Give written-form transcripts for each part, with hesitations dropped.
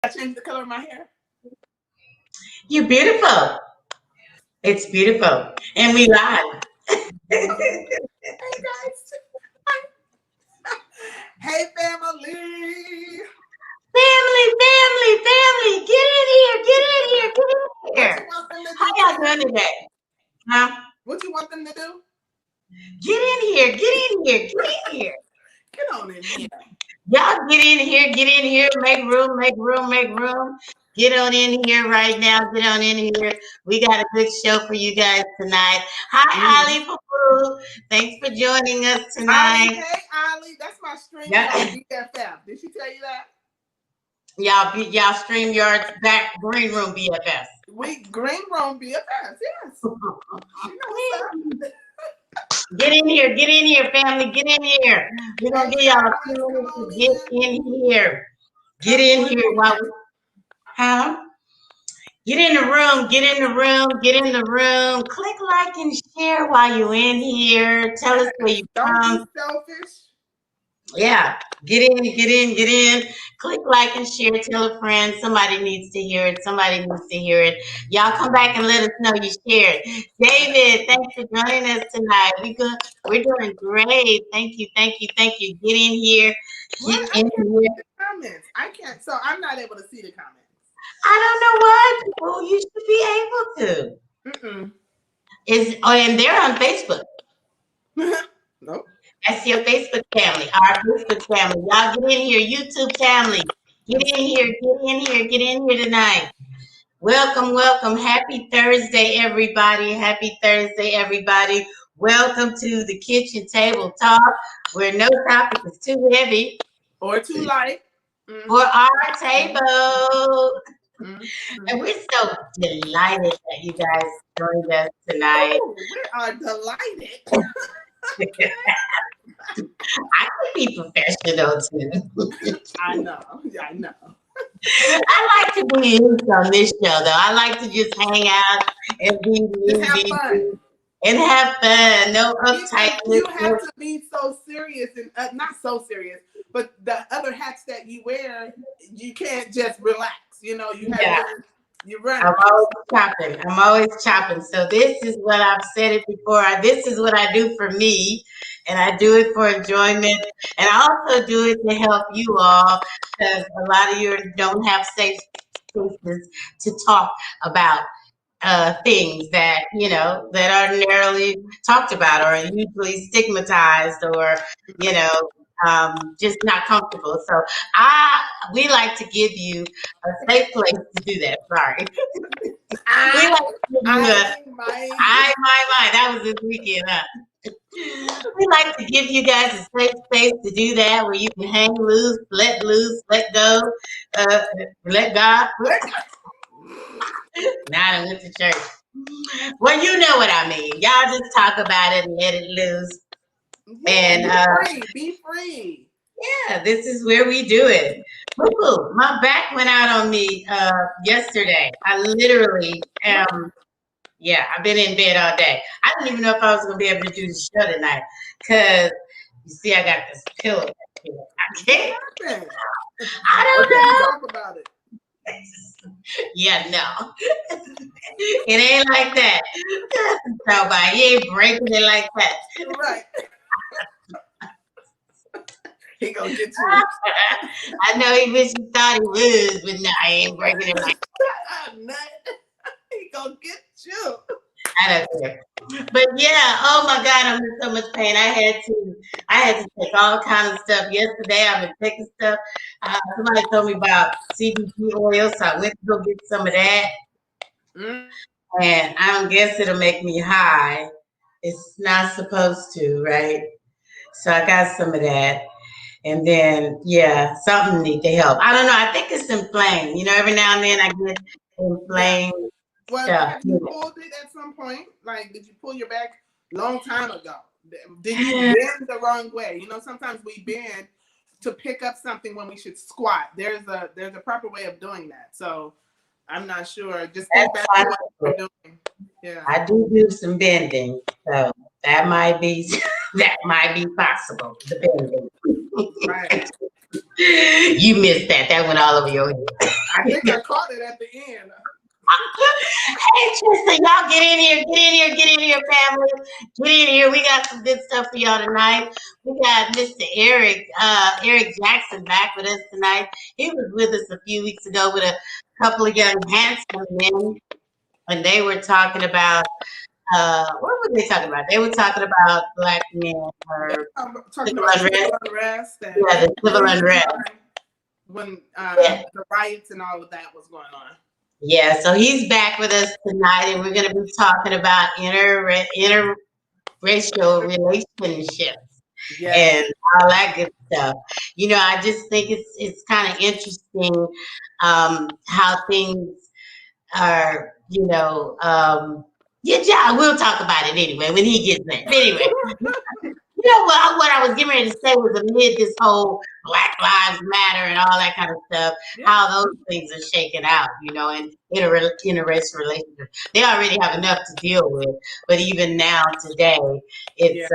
I changed the color of my hair. You're beautiful. It's beautiful. And we live. Hey guys. Hey family. Family. Get in here. Get in here. Get in What you here. want them to How do, y'all Tina? doing today? Huh? What you want them to do? Get in here. Get in here. Get in here. Get on in here. Y'all get in here. Get in here. Make room. Make room. Make room. Get on in here right now. Get on in here. We got a good show for you guys tonight. Hi, Mm-hmm. Ali Poo. Thanks for joining us Ollie, tonight. hey Ollie, that's my StreamYard Yeah. BFF. Did she tell you that? Y'all stream yards back green room BFS. We Green Room BFF, yes. She know what's up. Get in here, family, get in here. We're gonna Hey give y'all a guys, few come minutes on to get in. in here. Get Come in on here while we, huh? Get in the room, get in the room, get in the room. Click like and share while you're in here. Tell us where Yes. you Don't be from. selfish. Yeah, get in, get in, get in. Click like and share. Tell a friend. Somebody needs to hear it. Somebody needs to hear it. Y'all come back and let us know you shared. David, thanks for joining us tonight. We're doing great. Thank you, thank you, thank you. Get in here. What? Get I in can't here. see the comments. I can't, so I'm not able to see the comments. I don't know why, people. You should be able to. Mm-mm. And they're on Facebook. Nope. That's your Facebook family, our Facebook family. Y'all get in here, YouTube family. Let Get me in see. here, get in here, get in here tonight. Welcome, welcome. Happy Thursday, everybody. Happy Thursday, everybody. Welcome to the kitchen table talk where no topic is too heavy Or too light. Mm-hmm. for our table. Mm-hmm. And we're so delighted that you guys joined us tonight. Oh, we are delighted. I can be professional too. I know. I know. I like to be loose on this show, though. I like to just hang out and be Just me, have fun. and have fun. No Because uptightness. you have to be so serious and not so serious, but the other hats that you wear, you can't just relax. You know, you have Yeah. to. You're running. I'm always chopping. I'm always chopping. So this is what I've said it before. This is what I do for me, and I do it for enjoyment, and I also do it to help you all because a lot of you don't have safe spaces to talk about things that that are narrowly talked about or usually stigmatized or you know just not comfortable. So we like to give you a safe place to do that. Sorry. We I, like to give you a my. my. That was this weekend, huh? We like to give you guys a safe space to do that where you can hang loose, let go, uh, let God. Now I went to church. Well, you know what I mean. Y'all just talk about it and let it loose. Yeah, And be free. Be free. yeah, this is where we do it. Woo-hoo. My back went out on me yesterday. I literally yeah, I've been in bed all day. I didn't even know if I was gonna be able to do the show tonight. Cause you see I got this pillow back here. I What can't. happened? I Or don't can you know. talk about it? Yeah, no. It ain't like that. Nobody, he ain't breaking it like that. Right. He gonna get you. I know he wish he thought he was, but no, I ain't breaking it like Nut. He gonna get you. I don't care. But yeah, oh my God, I'm in so much pain. I had to take all kinds of stuff yesterday. I've been taking stuff. Somebody told me about CBD oil, so I went to go get some of that. Mm. And I don't guess it'll make me high. It's not supposed to, right? So I got some of that. And then, yeah, something need to help. I don't know. I think it's inflamed. Every now and then I get Yeah. inflamed Well, stuff. have you pulled it at some point? Like, did you pull your back long time ago? Did you bend the wrong way? Sometimes we bend to pick up something when we should squat. There's a proper way of doing that. So I'm not sure. Just think That's back to what possible. you're doing. Yeah. I do some bending, so that might be that might be possible. The bending. Right. You missed that. That went all over your head. I think I caught it at the end. Hey, Tristan, y'all get in here, get in here, get in here, family. Get in here. We got some good stuff for y'all tonight. We got Mr. Eric Jackson back with us tonight. He was with us a few weeks ago with a couple of young handsome men, and they were talking about what were they talking about? They were talking about black men or Talking civil about unrest. civil unrest and Yeah, the civil during the unrest. time when Yeah. the riots and all of that was going on. Yeah, so he's back with us tonight, and we're going to be talking about interracial relationships Yes. and all that good stuff. You know, I just think it's kind of interesting how things are. Yeah, we'll talk about it anyway when he gets there. But anyway, you know what I was getting ready to say was amid this whole Black Lives Matter and all that kind of stuff, Yeah. how those things are shaken out, you know, and interracial relationships. They already have enough to deal with, but even now today, it's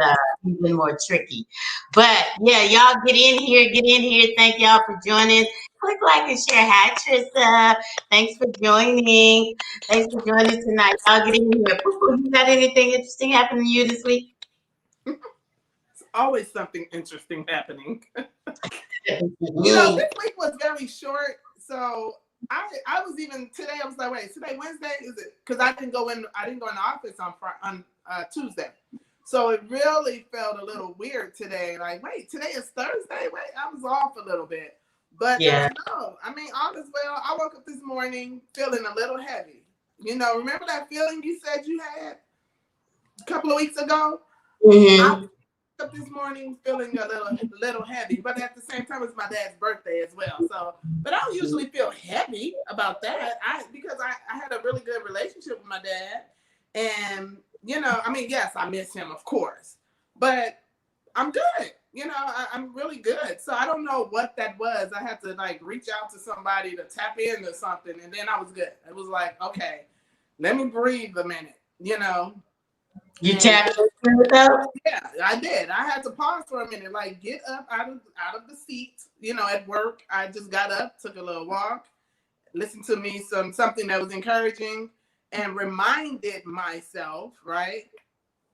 even more tricky. But yeah, y'all get in here, get in here. Thank y'all for joining. Click like and share. Hi, Trissa. Thanks for joining. Thanks for joining tonight. Y'all get in here. Poo-poo, you got anything interesting happening to you this week? Always something interesting happening. Mm-hmm. This week was very short, so I was even today. I was like, wait, today Wednesday is it? Because I didn't go in the office on Tuesday, so it really felt a little weird today. Like, wait, today is Thursday. Wait, I was off a little bit, but no, I mean, all is well. I woke up this morning feeling a little heavy. Remember that feeling you said you had a couple of weeks ago? Mm-hmm. Up this morning feeling a little heavy, but at the same time it's my dad's birthday as well. So, but I don't usually feel heavy about that. Because I had a really good relationship with my dad, and I mean, yes, I miss him, of course, but I'm good. I'm really good. So I don't know what that was. I had to reach out to somebody to tap into something, and then I was good. It was like, okay, let me breathe a minute. You tapped into it though? Yeah, I did. I had to pause for a minute, get up out of the seat. At work, I just got up, took a little walk, listened to me something that was encouraging, and reminded myself, right,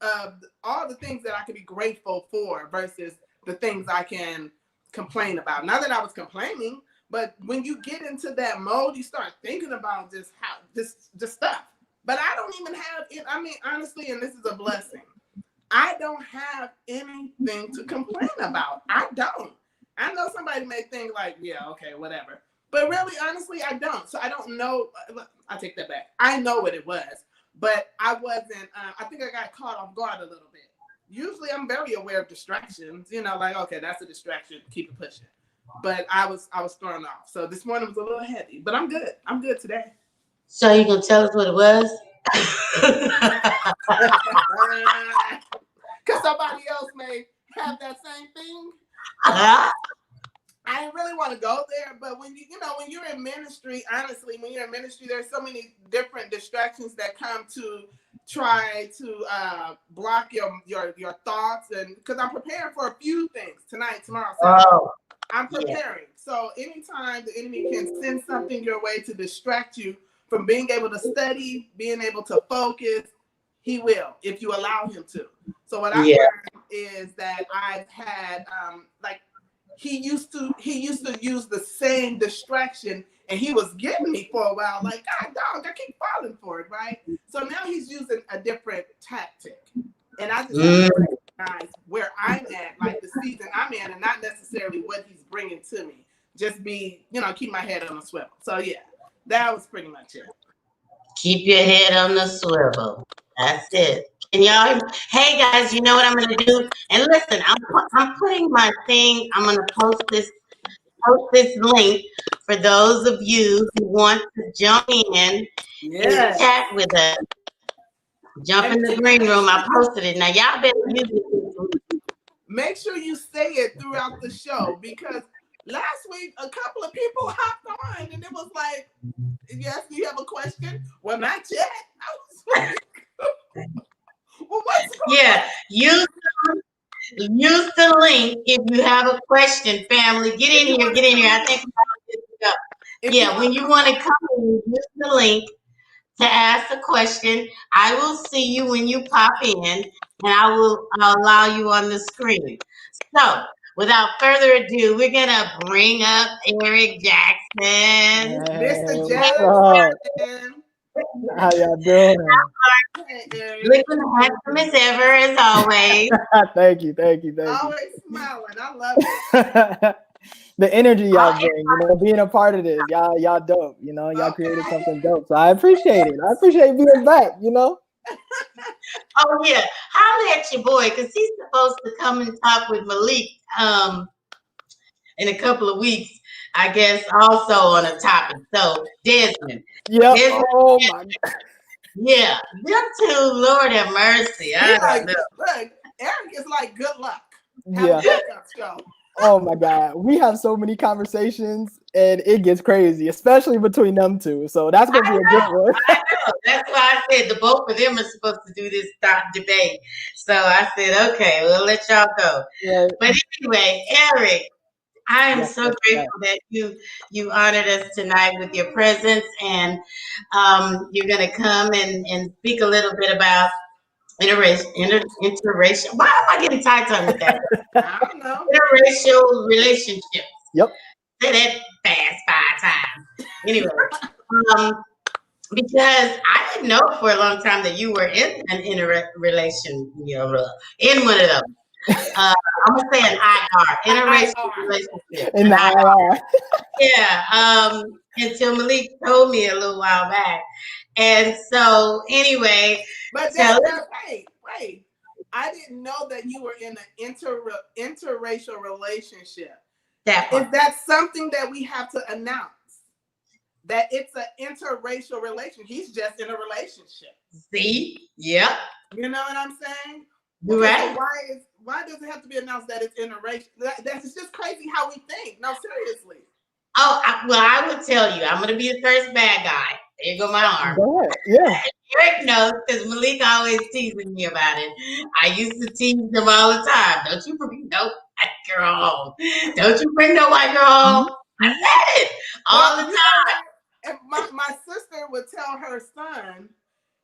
of all the things that I could be grateful for versus the things I can complain about. Not that I was complaining, but when you get into that mode, you start thinking about just stuff. But I don't even have it. I mean, honestly, and this is a blessing, I don't have anything to complain about. I don't. I know somebody may think yeah, okay, whatever. But really, honestly, I don't. So I don't know. I take that back. I know what it was, but I wasn't. I think I got caught off guard a little bit. Usually, I'm very aware of distractions. Okay, that's a distraction. Keep it pushing. But I was thrown off. So this morning was a little heavy, but I'm good. I'm good today. So you gonna tell us what it was? Because somebody else may have that same thing. I didn't really want to go there, but when when you're in ministry, honestly, when you're in ministry, there's so many different distractions that come to try to block your thoughts, and because I'm preparing for a few things tonight, tomorrow, Saturday. Oh, I'm preparing. Yeah. So anytime the enemy can send something your way to distract you from being able to study, being able to focus, he will, if you allow him to. So what I learned is that I've had he used to use the same distraction, and he was getting me for a while. Like, God, dog, I keep falling for it, right? So now he's using a different tactic, and I just have to recognize where I'm at, the season I'm in, and not necessarily what he's bringing to me. Just keep my head on a swivel. So yeah, that was pretty much it. Keep your head on the swivel. That's it. Can y'all? Hey guys, you know what I'm gonna do? And listen, I'm putting my thing. I'm gonna post this link for those of you who want to jump in and chat with us. Jump in the green room. I posted it. Now y'all better use it. Make sure you say it throughout the show, because last week a couple of people hopped on and it was like, yes, you have a question? Well, not yet. I was like, well, what's going on? Use Use the link if you have a question, family. Get If in you here, want to get in come here. I in, think we're all good to go. if you Yeah, want when to you come want to come in, use the link to ask a question. I will see you when you pop in, and I'll allow you on the screen. So, without further ado, we're gonna bring up Eric Jackson. Mr. Hey, what's up? Jackson. How y'all doing? Hey, Eric. Looking handsome as ever, as always. Thank you, thank you, thank you. Always smiling. I love it. The energy y'all Oh, bring, being a part of this, y'all dope. Y'all created Okay. something dope. So I appreciate it. I appreciate being back. oh yeah, holla at your boy, because he's supposed to come and talk with Malik in a couple of weeks, I guess, also on a topic. So Desmond, Yep. Desmond, Oh my. yeah, them two, Lord have mercy. He I don't like, know. look, Eric is like good luck. Have a Yeah. backup show. Oh my God. We have so many conversations, and it gets crazy, especially between them two. So that's gonna be a good one. I know. That's why I said the both of them are supposed to do this debate. So I said, okay, we'll let y'all go. Right. But anyway, Eric, I am Yes, so yes, yes. grateful that you honored us tonight with your presence, and you're going to come and speak a little bit about interracial. Why am I getting tongue with that? I don't know. Interracial relationships. Yep. Say that fast 5 times. Anyway, um, because I didn't know for a long time that you were in an interrelation, in one of them. I'm gonna say an IR, interracial IR. relationship, In an the IR. IR. Yeah. Until Malik told me a little while back, and so anyway, But tell us wait. I didn't know that you were in an interracial relationship. that part. Is that something that we have to announce? That it's an interracial relation. He's just in a relationship. See? Yep. You know what I'm saying? You Okay, right? so why does it have to be announced that it's interracial? That's just crazy how we think. No, seriously. Oh, well, I would tell you, I'm gonna be the first bad guy. There you go, my arm. Go ahead. Yeah. Eric knows because Malik always teasing me about it. I used to tease him all the time. Don't you bring no white girl home. Don't you bring no white girl home. I said it all the You time. know what? If my sister would tell her son,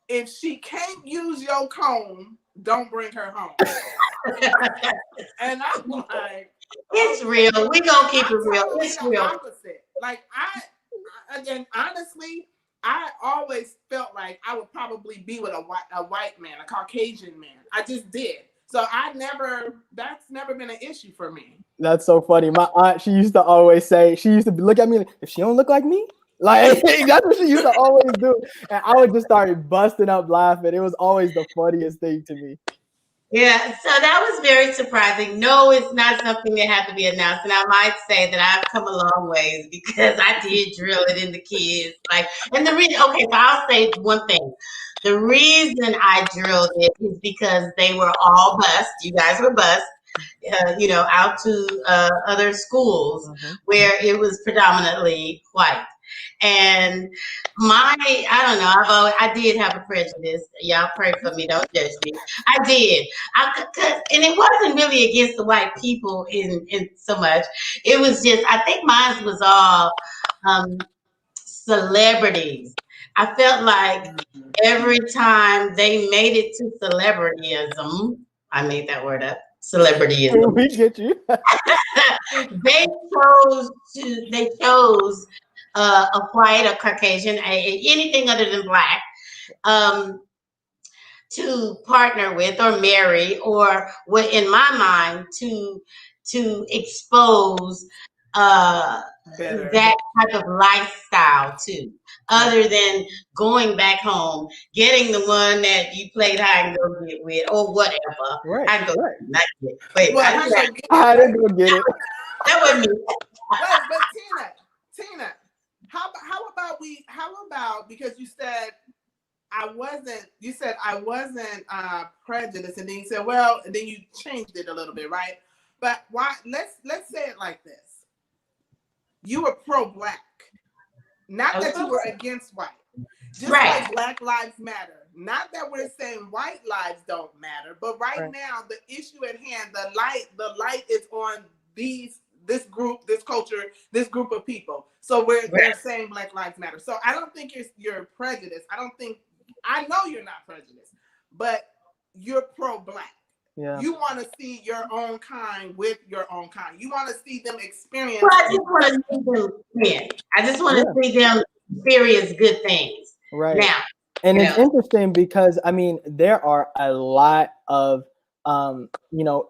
if she can't use your comb, don't bring her home. And I'm like, It's real. We gonna keep it real. totally It's the real. opposite. Like and honestly, I always felt like I would probably be with a white man, a Caucasian man. I just did. So that's never been an issue for me. That's so funny. My aunt, she used to always say, she used to look at me like, if she don't look like me, like that's what she used to always do. And I would just start busting up laughing. It was always the funniest thing to me. Yeah, so that was very surprising. No, it's not something that had to be announced. And I might say that I've come a long ways because I did drill it into kids. And the reason, okay, so I'll say one thing. The reason I drilled it is because they were all bused. You guys were bused, out to other schools where it was predominantly white. And I don't know, I did have a prejudice. Y'all pray for me, don't judge me. I did. And it wasn't really against the white people in so much. It was just, I think mine was all celebrities. I felt like every time they made it to celebrityism, I made that word up, celebrityism. We get you. they chose a white or Caucasian, anything other than black, to partner with or marry, or what in my mind to expose that type of lifestyle to, other than going back home, getting the one that you played hide and go get with, or whatever. Right. I go right. not get. Wait, I didn't go get it. that wasn't me. Wait, but Tina, how about because you said I wasn't prejudiced, and then you said, well, and then you changed it a little bit, right? But why? Let's say it like this: you were pro-black, not that you were against white. Just like Black Lives Matter, Not that we're saying white lives don't matter, but right now the issue at hand, the light is on this group, this culture, this group of people. So they're saying Black Lives Matter. So I don't think you're prejudiced. I know you're not prejudiced, but you're pro-Black. Yeah. You want to see your own kind with your own kind. You want to see them experience. Well, I just want to see them win. I just want to see them experience good things. Right. Now. And it's interesting because, I mean, there are a lot of,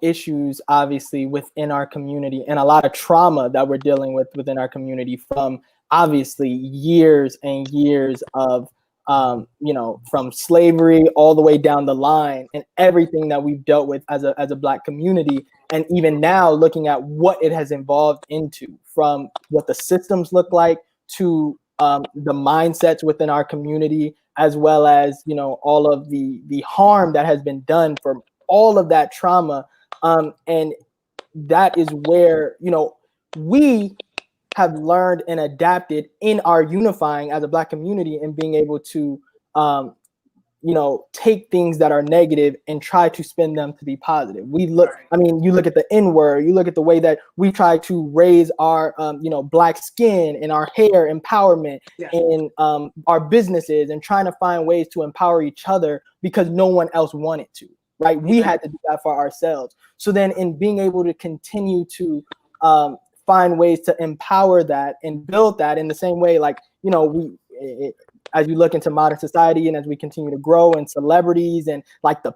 issues, obviously, within our community and a lot of trauma that we're dealing with within our community from, obviously, years and years of, from slavery all the way down the line and everything that we've dealt with as a Black community. And even now, looking at what it has evolved into, from what the systems look like to the mindsets within our community, as well as, all of the harm that has been done for all of that trauma. And that is where, we have learned and adapted in our unifying as a Black community and being able to, take things that are negative and try to spin them to be positive. You look at the N-word, you look at the way that we try to raise our, Black skin and our hair empowerment in our businesses and trying to find ways to empower each other because no one else wanted to, right? We had to do that for ourselves. So then in being able to continue to find ways to empower that and build that in the same way, like, as you look into modern society and as we continue to grow and celebrities and like the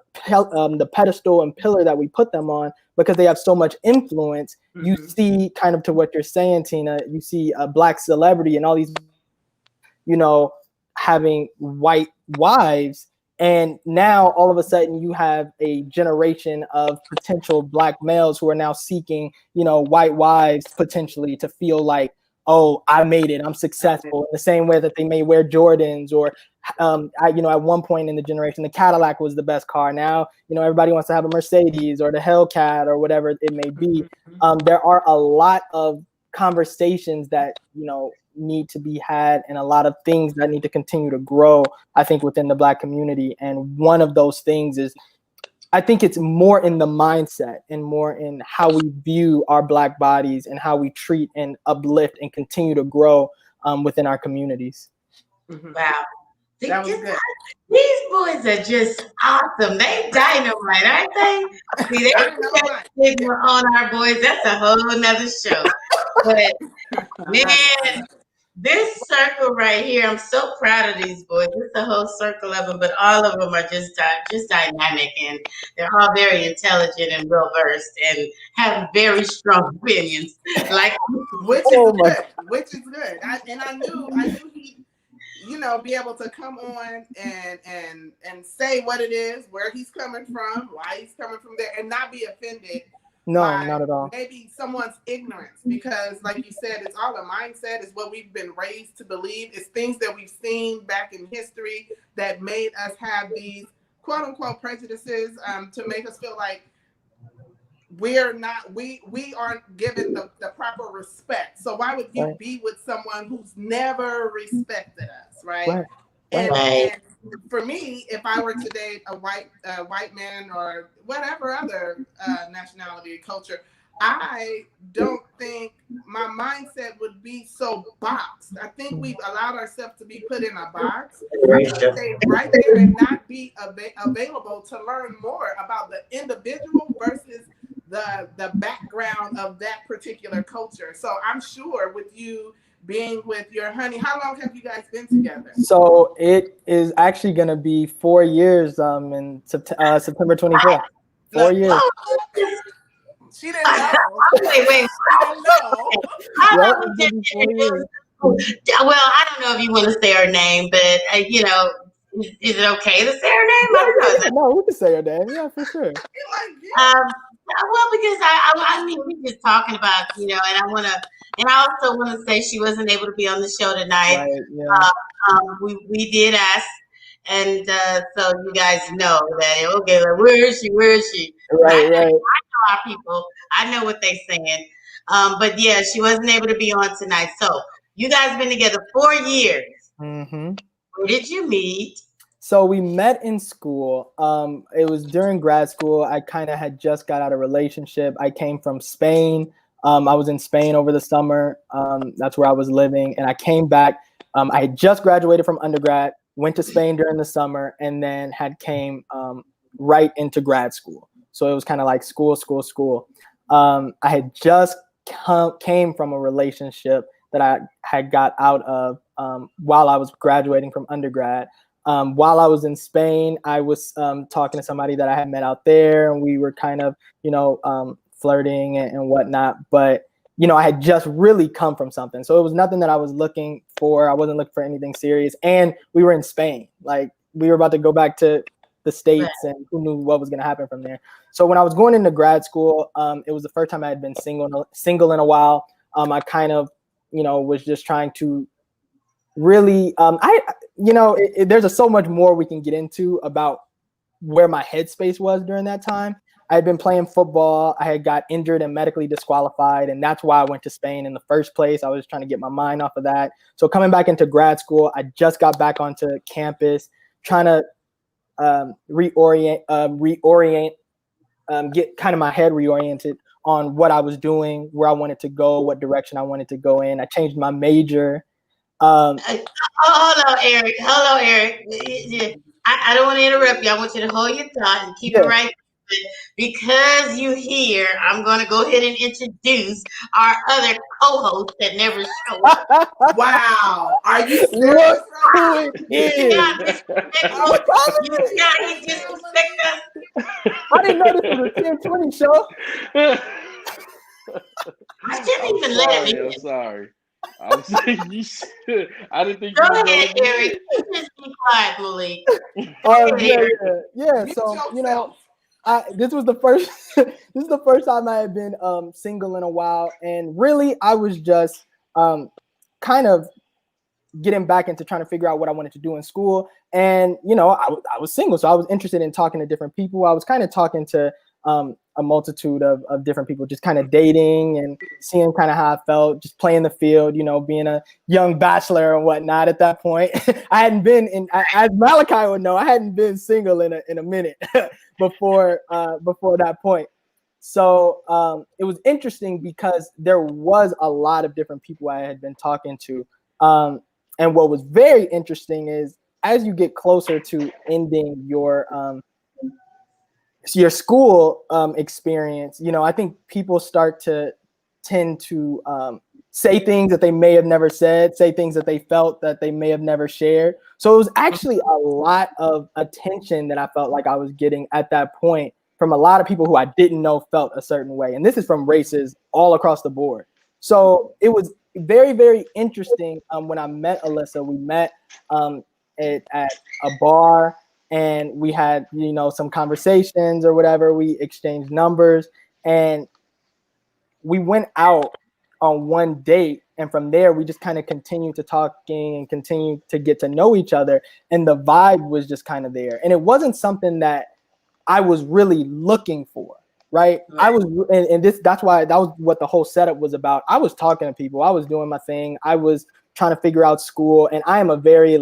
pedestal and pillar that we put them on because they have so much influence, you see kind of to what you're saying, Tina, you see a Black celebrity and all these, having white wives. And now all of a sudden you have a generation of potential Black males who are now seeking, white wives potentially to feel like, oh, I made it, I'm successful, in the same way that they may wear Jordans or, at one point in the generation, the Cadillac was the best car. Now, everybody wants to have a Mercedes or the Hellcat or whatever it may be. There are a lot of conversations that, need to be had and a lot of things that need to continue to grow, I think, within the Black community. And one of those things is, I think it's more in the mindset and more in how we view our Black bodies and how we treat and uplift and continue to grow within our communities. Wow. That was good. These boys are just awesome. They dynamite, aren't they? See, they stigma on our boys. That's a whole nother show. But man, this circle right here, I'm so proud of these boys. It's a whole circle of them, but all of them are just dynamic, and they're all very intelligent and well versed, and have very strong opinions. Like, which is good. I knew he'd, be able to come on and say what it is, where he's coming from, why he's coming from there, and not be offended. No, not at all. Maybe someone's ignorance, because like you said, it's all a mindset. It's what we've been raised to believe. It's things that we've seen back in history that made us have these quote unquote prejudices to make us feel like we aren't given the proper respect. So why would you be with someone who's never respected us, right? And for me, if I were to date a white man or whatever other nationality or culture, I don't think my mindset would be so boxed. I think we've allowed ourselves to be put in a box, stay right there and not be available to learn more about the individual versus the background of that particular culture. So I'm sure with you being with your honey, how long have you guys been together? So it is actually going to be 4 years in September 25th. 4 years. She didn't know. Wait. She didn't know. Well, I don't know if you want to say her name, but is it okay to say her name? I don't know. No, we can say her name. Yeah, for sure. Well, because I mean, we're just talking about, and I also want to say she wasn't able to be on the show tonight. Right, yeah. We did ask, and so you guys know that, okay, like, where is she? Right. I know our people. I know what they're saying. But yeah, she wasn't able to be on tonight. So you guys been together 4 years. Mm-hmm. Where did you meet? So we met in school. It was during grad school. I kind of had just got out of a relationship. I came from Spain. I was in Spain over the summer. That's where I was living, and I came back. I had just graduated from undergrad, went to Spain during the summer, and then had came right into grad school. So it was kind of like school, school, school. I had just came from a relationship that I had got out of while I was graduating from undergrad. While I was in Spain, I was talking to somebody that I had met out there, and we were kind of, flirting and whatnot. But, I had just really come from something. So it was nothing that I was looking for. I wasn't looking for anything serious. And we were in Spain. Like, we were about to go back to the States, and who knew what was going to happen from there. So when I was going into grad school, it was the first time I had been single in a while. I kind of, was just trying to really, there's so much more we can get into about where my headspace was during that time. I had been playing football. I had got injured and medically disqualified, and that's why I went to Spain in the first place. I was trying to get my mind off of that. So coming back into grad school, I just got back onto campus, trying to reorient, get kind of my head reoriented on what I was doing, where I wanted to go, what direction I wanted to go in. I changed my major. Hello, Eric. Hello, Eric. I don't want to interrupt you. I want you to hold your thought and keep it right there. Because you here, I'm going to go ahead and introduce our other co-host that never showed up. Wow. Are you serious? Who it is? He disrespect us. I didn't know this was a 1020 show. I shouldn't even let him in. I'm sorry. I'm saying you should. I didn't think Go you were ahead, going Eric. Just be quiet, Malik. Yeah. So this was the first. This is the first time I had been single in a while, and really, I was just kind of getting back into trying to figure out what I wanted to do in school. And I was single, so I was interested in talking to different people. I was kind of talking to a multitude of different people, just kind of dating and seeing kind of how I felt, just playing the field, being a young bachelor and whatnot. At that point, I hadn't been as Malachi would know, I hadn't been single in a minute before that point. So it was interesting because there was a lot of different people I had been talking to. And what was very interesting is as you get closer to ending your school experience, I think people start to tend to say things that they may have never said, say things that they felt that they may have never shared. So it was actually a lot of attention that I felt like I was getting at that point from a lot of people who I didn't know felt a certain way. And this is from races all across the board. So it was very, very interesting. When I met Alyssa, we met at a bar, and we had, some conversations or whatever. We exchanged numbers, and we went out on one date. And from there, we just kind of continued to talking and continued to get to know each other. And the vibe was just kind of there. And it wasn't something that I was really looking for. Right. I was, and that's why that was what the whole setup was about. I was talking to people. I was doing my thing. I was trying to figure out school. And I am a very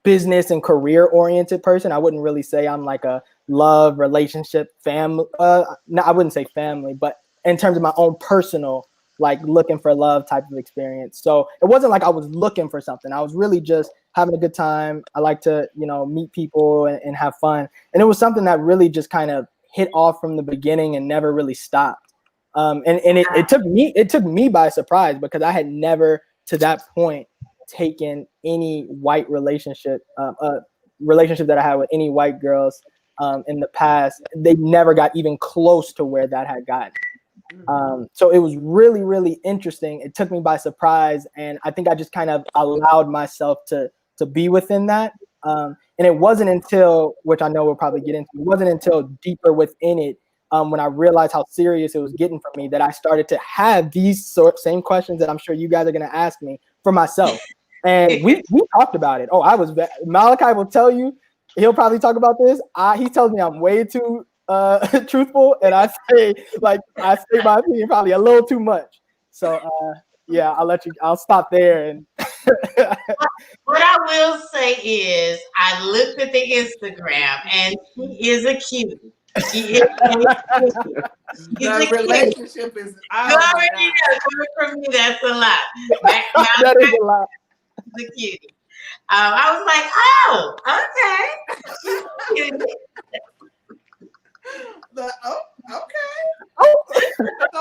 business and career oriented person. I wouldn't really say I'm like a love, relationship, family. No, I wouldn't say family, but in terms of my own personal, looking for love type of experience. So it wasn't like I was looking for something. I was really just having a good time. I like to, meet people and have fun. And it was something that really just kind of hit off from the beginning and never really stopped. And it took me by surprise because I had never to that point taken any white relationship that I had with any white girls in the past. They never got even close to where that had gotten. So it was really, really interesting. It took me by surprise, and I think I just kind of allowed myself to be within that. And it wasn't until, which I know we'll probably get into, it wasn't until deeper within it when I realized how serious it was getting for me that I started to have these same questions that I'm sure you guys are going to ask me for myself. And we talked about it. Malachi will tell you, he'll probably talk about this. He tells me I'm way too truthful, and I say my opinion probably a little too much. So I'll stop there and What I will say is, I looked at the Instagram, and she is a cutie. She is a cutie. She's The a cutie. relationship is, You oh my already God. know, coming from me, that's a lot. Malachi That is a lot. is a cutie. I was like, oh, okay. She's a cutie. Okay. Oh, So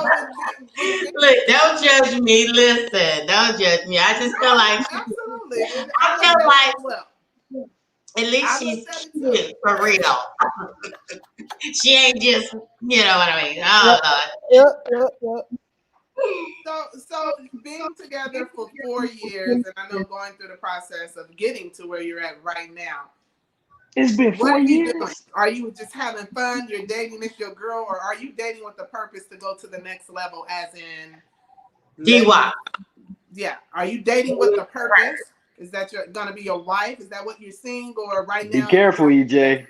with Look, don't judge me. Listen, don't judge me. I just feel like absolutely. And I feel like well, at least I she's looked at it too. cute for real. She ain't just, you know what I mean. yeah, Oh Lord. yeah. So being together for 4 years, and I know going through the process of getting to where you're at right now. It's been What 4 are you doing? years. Are you just having fun? You're dating this your girl, or are you dating with the purpose to go to the next level? As in, DY. yeah. Are you dating with the purpose? Is that you're gonna be your wife? Is that what you're seeing, or right Be now you're careful, just EJ.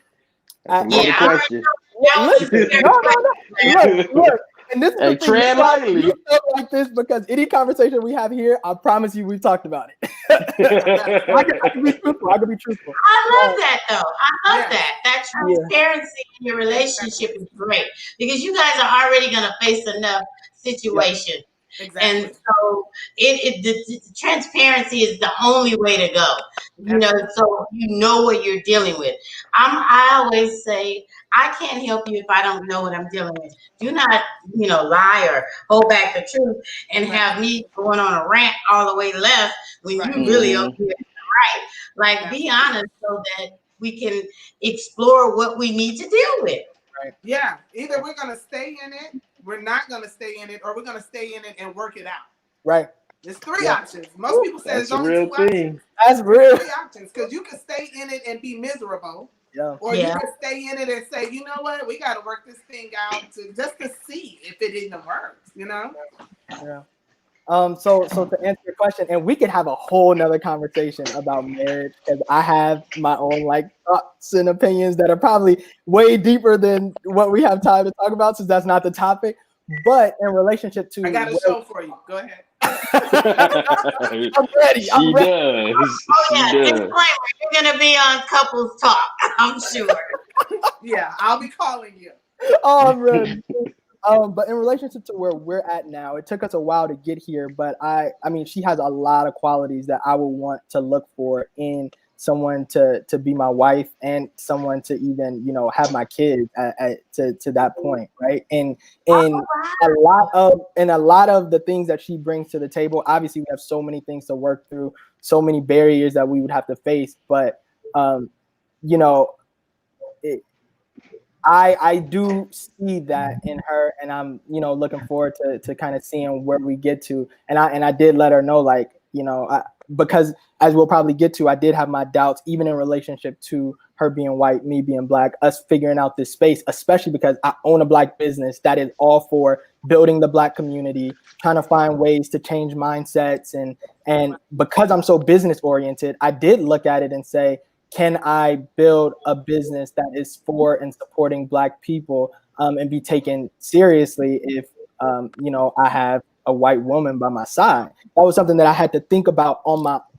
That's a Yeah, loaded I already question. know that was a Listen, serious no. Look. And this is Hey, the thing. tread lightly. You felt like this because any conversation we have here, I promise you, we've talked about it. I can be truthful. I can be truthful. I love that though. I love Yeah. that. That Yeah. transparency in your relationship is great because you guys are already gonna face enough situations. Exactly. And so the transparency is the only way to go. You know, so you know what you're dealing with. I always say I can't help you if I don't know what I'm dealing with. Do not, lie or hold back the truth and have me going on a rant all the way left when Right. you really over here right. Like be honest so that we can explore what we need to deal with. Right. Yeah. Either we're gonna stay in it, we're not gonna stay in it, or we're gonna stay in it and work it out. Right. There's three options. Most people say That's there's a only real two thing. options. That's real. Three options, because you can stay in it and be miserable, Yeah. or you Yeah. can stay in it and say, you know what, we got to work this thing out to see if it even works. Yeah. So to answer your question, and we could have a whole nother conversation about marriage because I have my own thoughts and opinions that are probably way deeper than what we have time to talk about, since that's not the topic. But in relationship to, I got a show for you. Go ahead. I'm ready. She I'm ready. does. Oh She yeah, does. disclaimer, you're gonna be on couples talk, I'm sure. Yeah, I'll be calling you. Oh, I'm ready. But in relationship to where we're at now, it took us a while to get here. But I mean, she has a lot of qualities that I would want to look for in someone to be my wife and someone to even have my kids to that point, right? And a lot of the things that she brings to the table, obviously we have so many things to work through, so many barriers that we would have to face, but I do see that in her, and I'm looking forward to kind of seeing where we get to. And I did let her know, because as we'll probably get to, I did have my doubts even in relationship to her being white, me being black, us figuring out this space, especially because I own a black business that is all for building the black community, trying to find ways to change mindsets, and because I'm so business oriented, I did look at it and say, can I build a business that is for and supporting Black people and be taken seriously if, I have a white woman by my side? That was something that I had to think about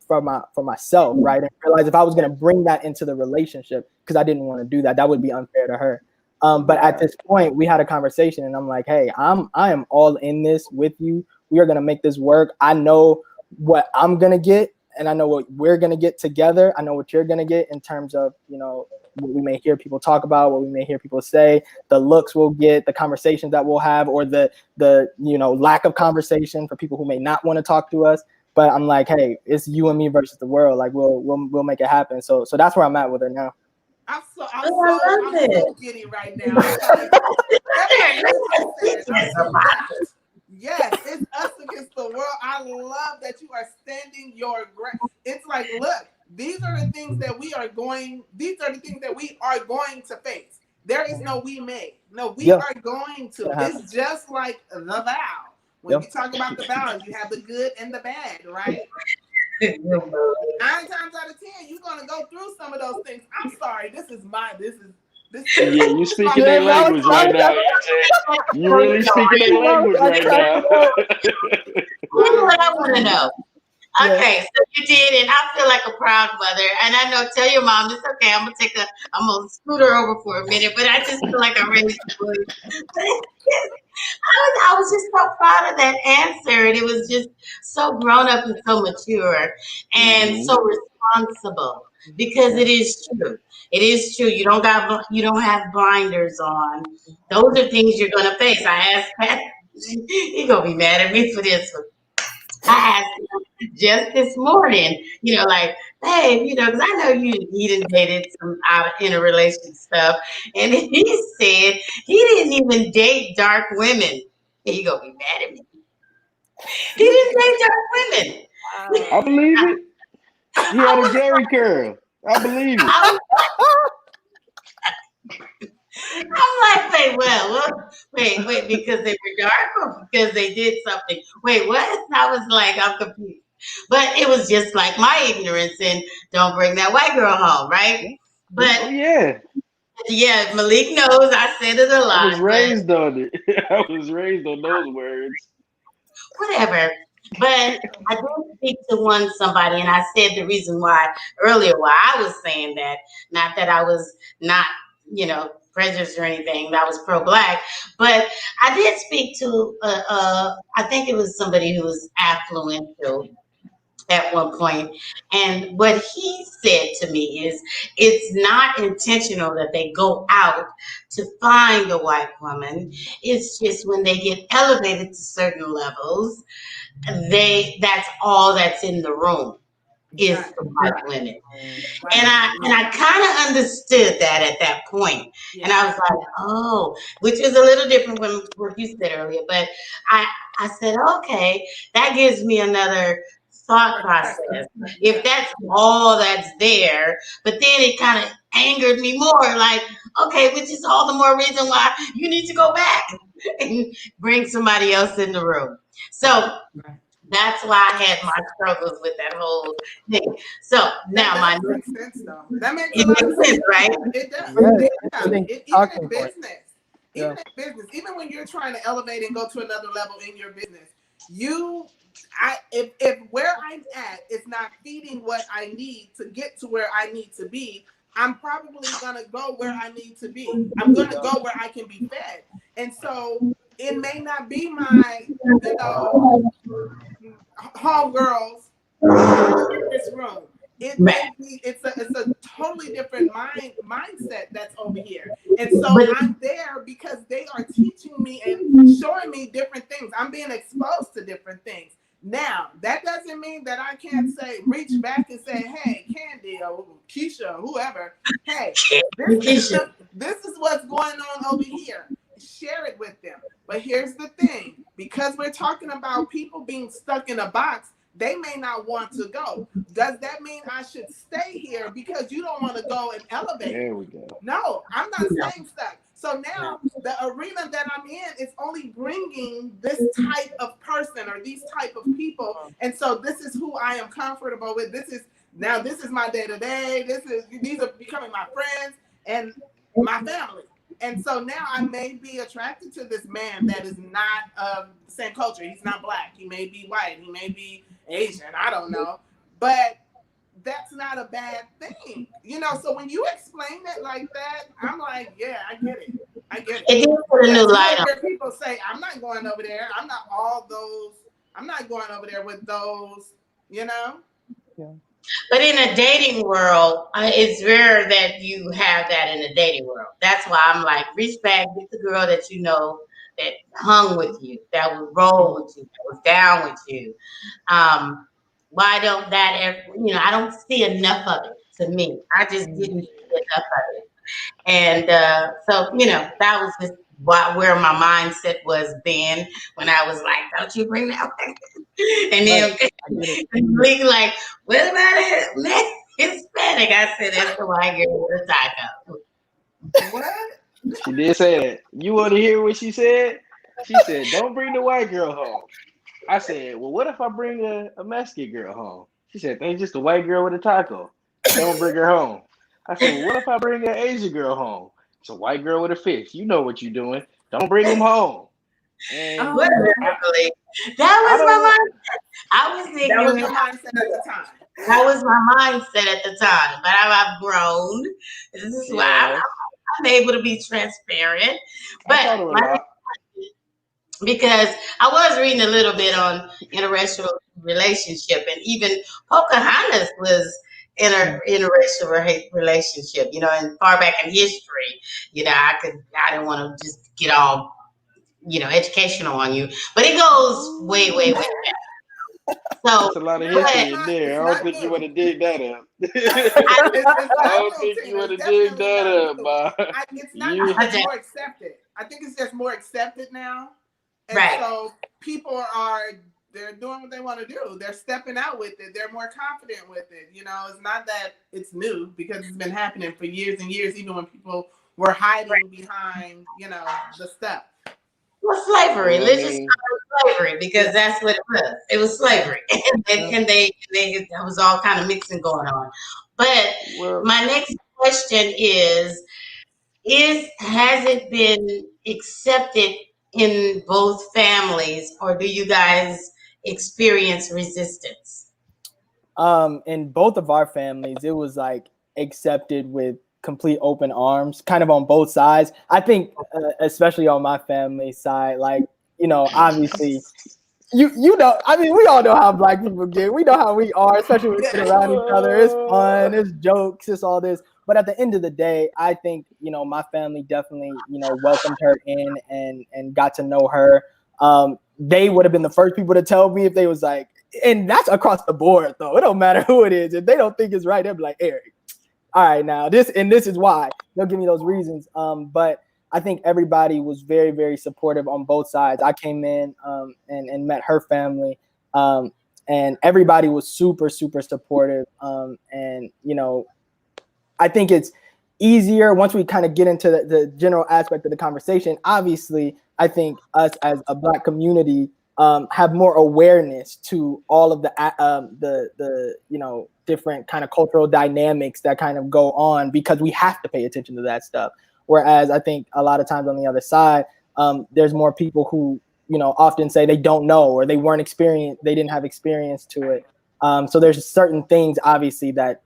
for myself, right? And realize if I was going to bring that into the relationship, because I didn't want to do that, that would be unfair to her. But at this point, we had a conversation, and I'm like, hey, I am all in this with you. We are going to make this work. I know what I'm going to get, and I know what we're going to get together. I know what you're going to get in terms of, what we may hear people talk about, what we may hear people say, the looks we'll get, the conversations that we'll have, or the lack of conversation for people who may not want to talk to us. But I'm like, hey, it's you and me versus the world. Like we'll make it happen. So that's where I'm at with her now. I'm so giddy right now. Yes, it's us against the world. I love that you are standing your ground. It's like, look, these are the things that we are going to face. There is no we may. No, we are going to. It's just like the vow. When you talk about the vows, you have the good and the bad, right? 9 times out of 10, you're gonna go through some of those things. I'm sorry, this is yeah, you speaking their language right now, EJ. You really speaking their language right now. What I want to know. Okay, so you did, and I feel like a proud mother. And I know, tell your mom it's okay. I'm gonna scoot her over for a minute, but I just feel like I raised the boys. I was just so proud of that answer, and it was just so grown up and so mature and so responsible because it is true. It is true. You don't have blinders on. Those are things you're gonna face. I asked Pat. He gonna be mad at me for this one. I asked him just this morning, like, babe, because I know he done dated some out of interrelation stuff, and he said he didn't even date dark women. He gonna be mad at me. He didn't date dark women. I believe it. He I had a was Jerry curl. I believe it. I I'm like, wait, because they were dark or because they did something? Wait, what? I was like, I'm confused. But it was just like my ignorance and don't bring that white girl home, right? Oh But yeah. yeah, Malik knows I said it a I lot, was but raised on it. I was raised on those words. whatever. But I did speak to somebody, and I said the reason why earlier why I was saying that, not that I was not, prejudiced or anything, that I was pro-black, but I did speak to, I think it was somebody who was affluential at one point, and what he said to me is, it's not intentional that they go out to find a white woman. It's just when they get elevated to certain levels that's all that's in the room is the white women. And I kind of understood that at that point. And I was like, oh, which is a little different from what you said earlier. But I said, okay, that gives me another thought process. If that's all that's there, but then it kind of angered me more, like, okay, which is all the more reason why you need to go back and bring somebody else in the room. So that's why I had my struggles with that whole thing. So now that makes sense, though. That makes a it lot of makes sense, right? It does. Yes, Even in business, even when you're trying to elevate and go to another level in your business, if where I'm at is not feeding what I need to get to where I need to be, I'm probably gonna go where I need to be. I'm gonna go where I can be fed, and so it may not be my, homegirls in this room. It may be it's a totally different mindset that's over here. And so I'm there because they are teaching me and showing me different things. I'm being exposed to different things. Now, that doesn't mean that I can't reach back and say, hey, Candy or Keisha, whoever, hey, this is what's going on over here. Share it with them. But here's the thing, because we're talking about people being stuck in a box, they may not want to go. Does that mean I should stay here because you don't want to go and elevate? There we go. No, I'm not staying stuck. So now the arena that I'm in is only bringing this type of person or these type of people. And so this is who I am comfortable with. This is my day to day. These are becoming my friends and my family. And so now I may be attracted to this man that is not of the same culture. He's not black. He may be white. He may be Asian. I don't know. But that's not a bad thing. So when you explain it like that, I'm like, yeah, I get it. It did put a new light on. People say, I'm not going over there. I'm not going over there with those, Yeah. But in a dating world, it's rare that you have that in a dating world. That's why I'm like, reach back, get the girl that you know that hung with you, that would roll with you, that was down with you. Why don't that ever, I don't see enough of it to me. I just didn't see enough of it. And so, that was just where my mindset was then when I was like, don't you bring that up. And then like, what about it? Hispanic? I said, that's the white girl with a taco. What? She did say that. You want to hear what she said? She said, don't bring the white girl home. I said, well, what if I bring a Mexican girl home? She said, ain't just a white girl with a taco. Don't bring her home. I said, well, what if I bring an Asian girl home? It's a white girl with a fish. You know what you're doing. Don't bring them home. And that was my mind. I was That was ignorant. your mindset at the time. That was my mindset at the time, but I've grown. This is why Yes. I'm able to be transparent. I But taught her a my lot. because I was reading a little bit on interracial relationship, and even Pocahontas was in a interracial relationship. You know, and far back in history, I didn't want to just get all educational on you, but it goes way, way, way back. So, It's a lot of Girl, but history in there. it's I don't not think you want new. to dig that up. I, It's I not don't new, think you Tina. want It's to dig definitely that not up, new. ma. It's not new. You It's okay, more accepted. I think it's just more accepted now, and right. so people they're doing what they want to do. They're stepping out with it. They're more confident with it. You know, it's not that it's new because it's been happening for years and years, even when people were hiding behind, the stuff. Well, slavery. well, I Let's just mean, call it slavery because Yes, that's what it was. It was yes. slavery, and they that was all kind of mixing going on. But well, my next question is has it been accepted in both families, or do you guys experience resistance? In both of our families, it was like accepted with complete open arms, kind of on both sides. I think, especially on my family side, like obviously, I mean, we all know how black people get. We know how we are, especially when we sit Yes. around each other. It's uh, fun, it's jokes, it's all this. But at the end of the day, I think my family definitely welcomed her in and got to know her. They would have been the first people to tell me if they was like, and that's across the board though. It don't matter who it is. If they don't think it's right, they'll be like, Eric, all right, now this is why. They'll give me those reasons. But I think everybody was very, very supportive on both sides. I came in and met her family, and everybody was super, super supportive. And I think it's easier once we kind of get into the general aspect of the conversation. Obviously, I think us as a Black community have more awareness to all of the different kind of cultural dynamics that kind of go on because we have to pay attention to that stuff. Whereas I think a lot of times on the other side, there's more people who often say they don't know or they didn't have experience to it. So there's certain things obviously that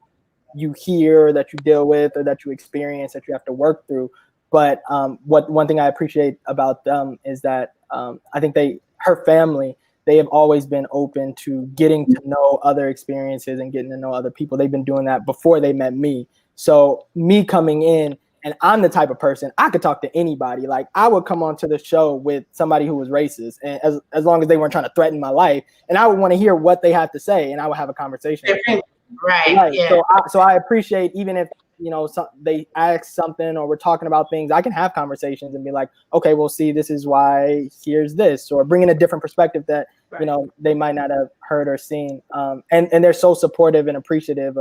you hear, that you deal with, or that you experience that you have to work through. But one thing I appreciate about them is that I think her family, they have always been open to getting to know other experiences and getting to know other people. They've been doing that before they met me. So me coming in, and I'm the type of person I could talk to anybody. Like I would come onto the show with somebody who was racist, and as long as they weren't trying to threaten my life, and I would want to hear what they have to say, and I would have a conversation with them. Right. Right. Yeah. So I appreciate even if they ask something or we're talking about things, I can have conversations and be like, okay, we'll see. This is why. Here's this, or bring in a different perspective that Right. they might not have heard or seen. And they're so supportive and appreciative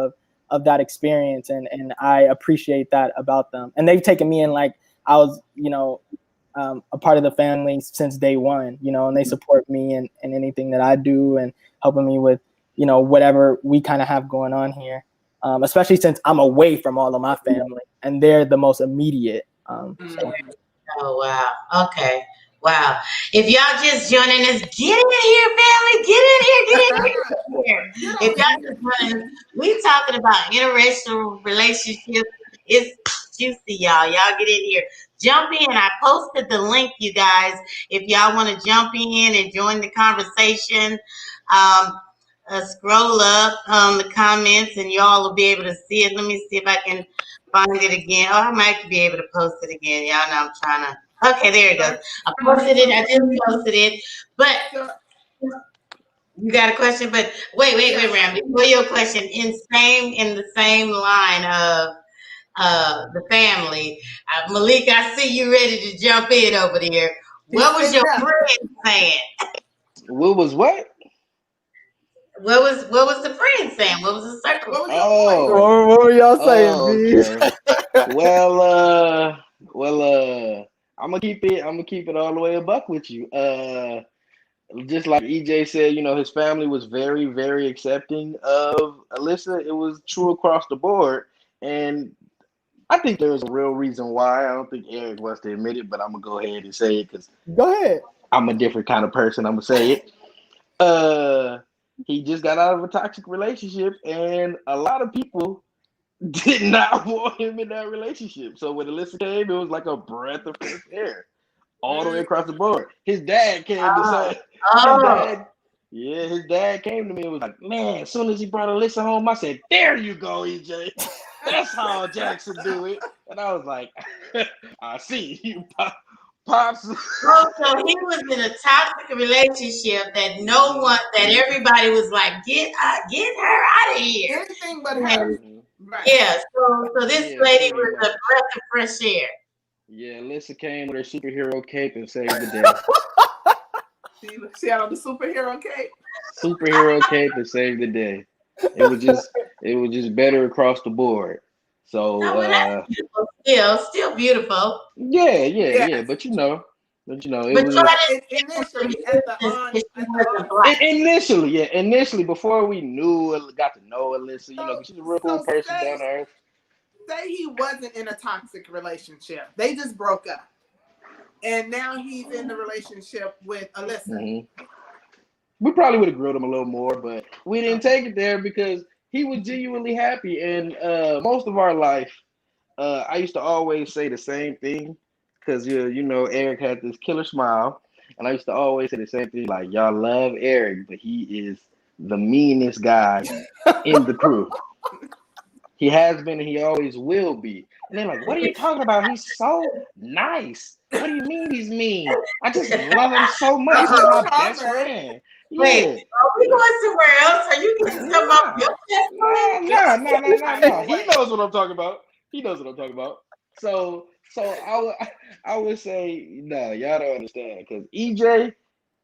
of that experience, and I appreciate that about them. And they've taken me in like I was a part of the family since day one. And they support me in anything that I do and helping me with whatever we kind of have going on here, especially since I'm away from all of my family and they're the most immediate. So Mhm. Oh wow. Okay. Wow. If y'all just joining us, get in here, family. Get in here. Get in here. Get in here. Get If on y'all in just here. joining us, we talking about interracial relationships. It's juicy, y'all. Y'all get in here. Jump in. I posted the link, you guys. If y'all want to jump in and join the conversation, um, scroll up on the comments, and y'all will be able to see it. Let me see if I can find it again. Oh, I might be able to post it again. Y'all know I'm trying to. Okay, there it goes. I posted it. I just posted it. But So, you got a question? But wait, yeah. Ram. Before your question, in the same line of the family, Malik, I see you ready to jump in over there. He's What was sitting your up. friend saying? what was what? What was the friend saying? What was the circle What was saying? your boy Oh, saying? what were y'all saying, oh, bees? okay. Well, I'm gonna keep it. I'm gonna keep it all the way a buck with you. Just like EJ said, his family was very, very accepting of Alyssa. It was true across the board, and I think there's a real reason why. I don't think Eric wants to admit it, but I'm gonna go ahead and say it because Go ahead. I'm a different kind of person. I'm gonna say it. Uh, he just got out of a toxic relationship, and a lot of people did not want him in that relationship. So when Alyssa came, it was like a breath of fresh air all the way across the board. His dad came to say, his Oh, dad came to me and was like, man, as soon as he brought Alyssa home, I said, there you go, EJ. That's how Jackson do it. And I was like, I see you, Pops. so he was in a toxic relationship that everybody was like, get her out of here. Anything but her. And Right. yeah, so this Yeah, lady pretty was a much. breath of fresh air. Yeah, Alyssa came with her superhero cape and saved the day. She had on the superhero cape. Superhero cape and saved the day. It was just better across the board. So Oh, well, that's beautiful. Still beautiful. yeah. But it But was Jordan Initially, at the she wasn't black. initially before we got to know Alyssa, So, 'cause she's a real cool person down to earth. say he wasn't in a toxic relationship. They just broke up. And now he's in the relationship with Alyssa. Mm-hmm. We probably would have grilled him a little more, but we didn't take it there because he was genuinely happy. And most of our life, I used to always say the same thing because Eric had this killer smile, and I used to always say the same thing like, y'all love Eric, but he is the meanest guy in the crew. He has been and he always will be. And they're like, what are you talking about? He's so nice. What do you mean he's mean? I just love him so much. He's like my best friend. Wait, Yeah. are we going somewhere else? Are you getting some of your best friend? No. He knows what I'm talking about. He knows what I'm talking about. So I would say, no, y'all don't understand. Because EJ,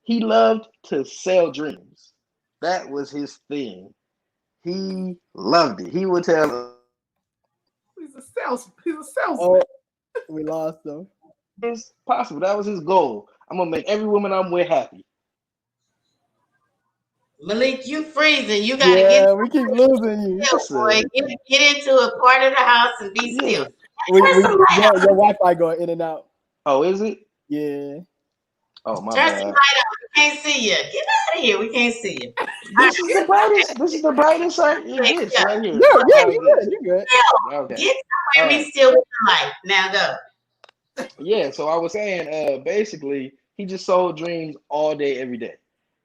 he loved to sell dreams. That was his thing. He loved it. He would tell He's a salesman. Oh, we lost them. it's possible. That was his goal. I'm gonna make every woman I'm with happy. Malik, you freezing. You gotta get We keep losing you. still, boy. Get into a part of the house and be still. Your Wi-Fi going in and out. Oh, is it? Yeah. Oh, my Turn bad. some light on. We can't see you. Get out of here. We can't see you. This is the brightest. This is the brightest side. It's right here. Yeah, you good. You good. Okay. Get somewhere. Be still with the light. Now go. Yeah. So I was saying, basically, he just sold dreams all day, every day,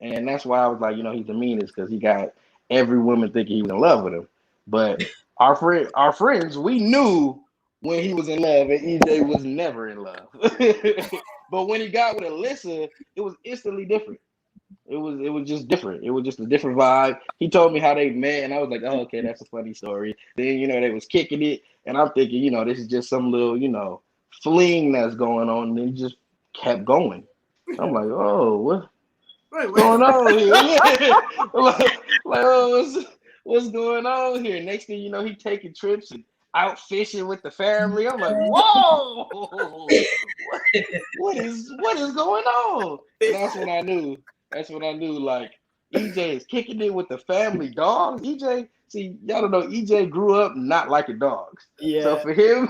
and that's why I was like, he's the meanest because he got every woman thinking he was in love with him. But our friends, we knew when he was in love, and EJ was never in love. But when he got with Alyssa, it was instantly different. It was just different. It was just a different vibe. He told me how they met, and I was like, oh, okay, that's a funny story. Then, they was kicking it, and I'm thinking, this is just some little, fling that's going on, and then just kept going. I'm like, oh, what's going on here? Oh, what's going on here? Next thing you know, he taking trips and out fishing with the family. I'm like, whoa, what is going on? And that's when I knew. Like, EJ is kicking it with the family dogs. EJ, see, y'all don't know, EJ grew up not liking dogs. Yeah. So for him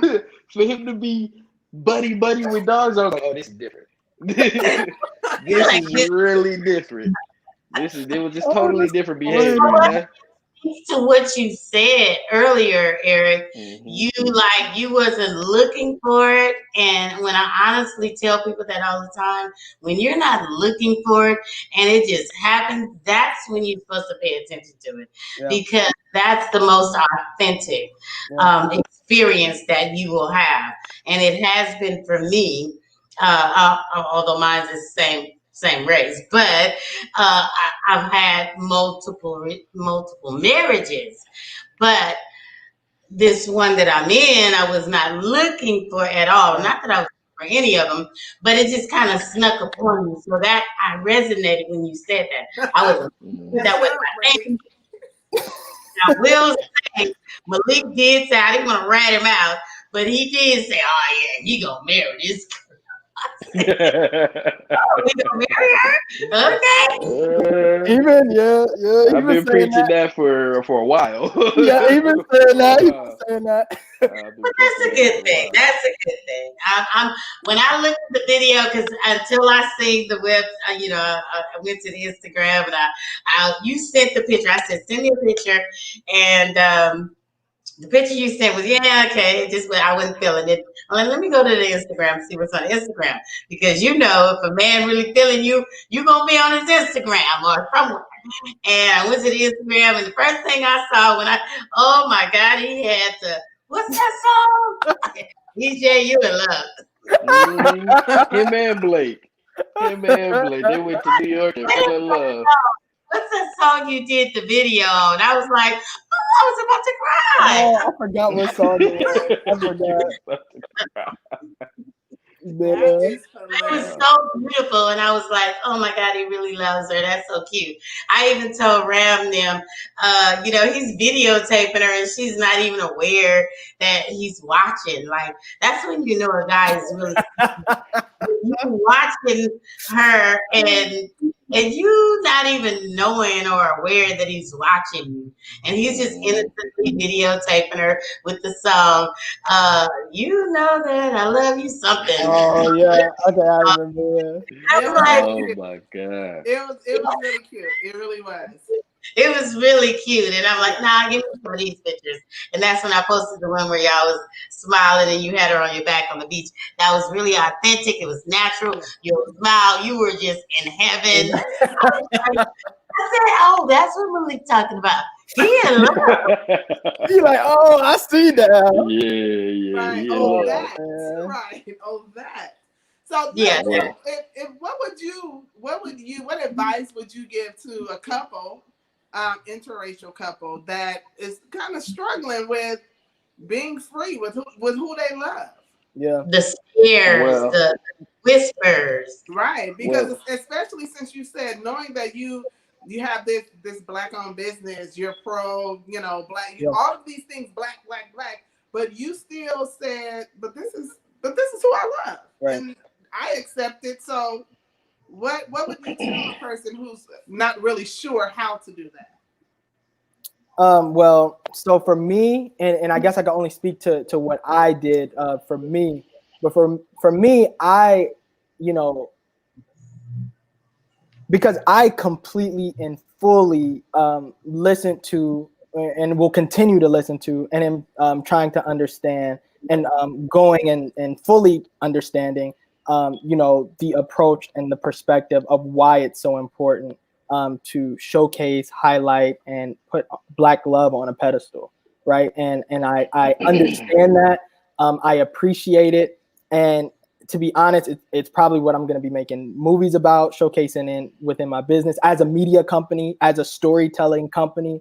to be buddy with dogs, I was like, oh, this is different. This is really different. It was just totally different behavior, man. To what you said earlier, Eric, you wasn't looking for it. And when I honestly tell people that all the time, when you're not looking for it and it just happens, that's when you're supposed to pay attention to it, because that's the most authentic experience that you will have. And it has been for me, although mine is the same race, but I've had multiple marriages, but this one that I'm in, I was not looking for at all. Not that I was looking for any of them, but it just kind of snuck upon me. So that I resonated when you said that. I was that with my name. I will say, Malik did say I didn't want to rat him out, but he did say, "Oh yeah, you gonna marry this." We gonna marry her? Okay. Even I've been preaching that for a while. Even saying that. I've been But that's a pushing that good for a thing. while. That's a good thing. I'm when I looked at the video, because until I seen the web, I went to the Instagram and you sent the picture. I said, send me a picture, and the picture you sent was okay. It just I wasn't feeling it. I'm like, let me go to the Instagram and see what's on Instagram, because if a man really feeling you, you gonna be on his Instagram or somewhere. And I went to the Instagram, and the first thing I saw oh my God, he had what's that song? DJ, you in love. Hmm. Him and Blake. They went to New York and fell in love. What's that song you did the video on? I was like, I was about to cry. Oh, I forgot what song it was. I You forgot. was about to cry. That Man. is It was hilarious. so beautiful, and I was like, "Oh my God, he really loves her. That's so cute." I even told Ram them, he's videotaping her, and she's not even aware that he's watching. Like that's when you know a guy is really you watching her, and you not even knowing or aware that he's watching you, and he's just innocently videotaping her with the song, "You know that I love you," something. Oh yeah. Okay, I remember. I It was was like, really Oh cute. my God. It was really cute. It really was. it was really cute. And I'm like, Yeah. nah, give me some of these pictures. And that's when I posted the one where y'all was smiling and you had her on your back on the beach. That was really authentic. It was natural. Yeah. Your smile, you were just in heaven. I said, oh, that's what Malik talking about. He in love. He like, oh, I see that. Yeah, Right. he in Oh, Oh love. that. man. Right. Oh, that. So, Yeah. Well, if what advice would you give to a couple, interracial couple that is kind of struggling with being free with who they love? Yeah. The scares, well, the whispers. Right, because well. especially since you said knowing that you have this black owned business, you're pro, black, Yeah. all of these things, black, but you still said, but this is who I love, Right. and I accept it. So, what would you tell a person who's not really sure how to do that? Well, so for me, and I guess I can only speak to what I did for me, but for me, you know, because I completely and fully listened to and will continue to listen to and am trying to understand and going and fully understanding, the approach and the perspective of why it's so important to showcase, highlight, and put Black love on a pedestal, right? And I understand that. I appreciate it. And to be honest, it's probably what I'm going to be making movies about, showcasing within my business as a media company, as a storytelling company,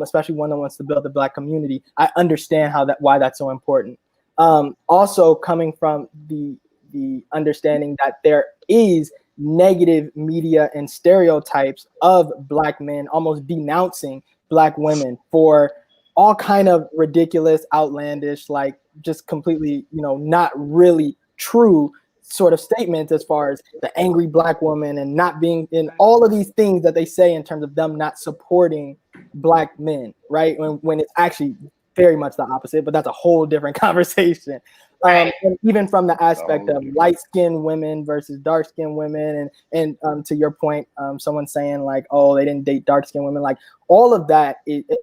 especially one that wants to build the Black community. I understand why that's so important. Also, coming from the understanding that there is negative media and stereotypes of Black men, almost denouncing Black women for all kind of ridiculous, outlandish, like just completely, not really true sort of statements as far as the angry Black woman and not being in all of these things that they say in terms of them not supporting Black men, right? When it's actually very much the opposite, but that's a whole different conversation. And even from the aspect of light-skinned women versus dark-skinned women, and to your point, someone saying like, oh, they didn't date dark-skinned women, like all of that,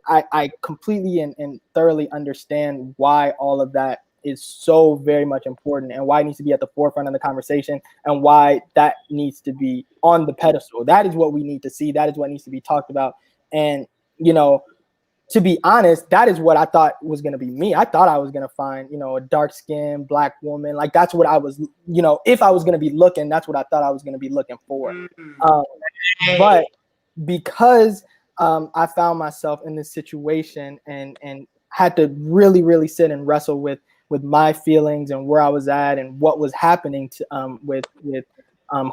I completely and thoroughly understand why all of that is so very much important and why it needs to be at the forefront of the conversation and why that needs to be on the pedestal. That is what we need to see. That is what needs to be talked about. And, to be honest, that is what I thought was going to be me. I thought I was going to find, a dark-skinned Black woman. Like that's what I was, if I was going to be looking, that's what I thought I was going to be looking for. But because I found myself in this situation and had to really, really sit and wrestle with my feelings and where I was at and what was happening to with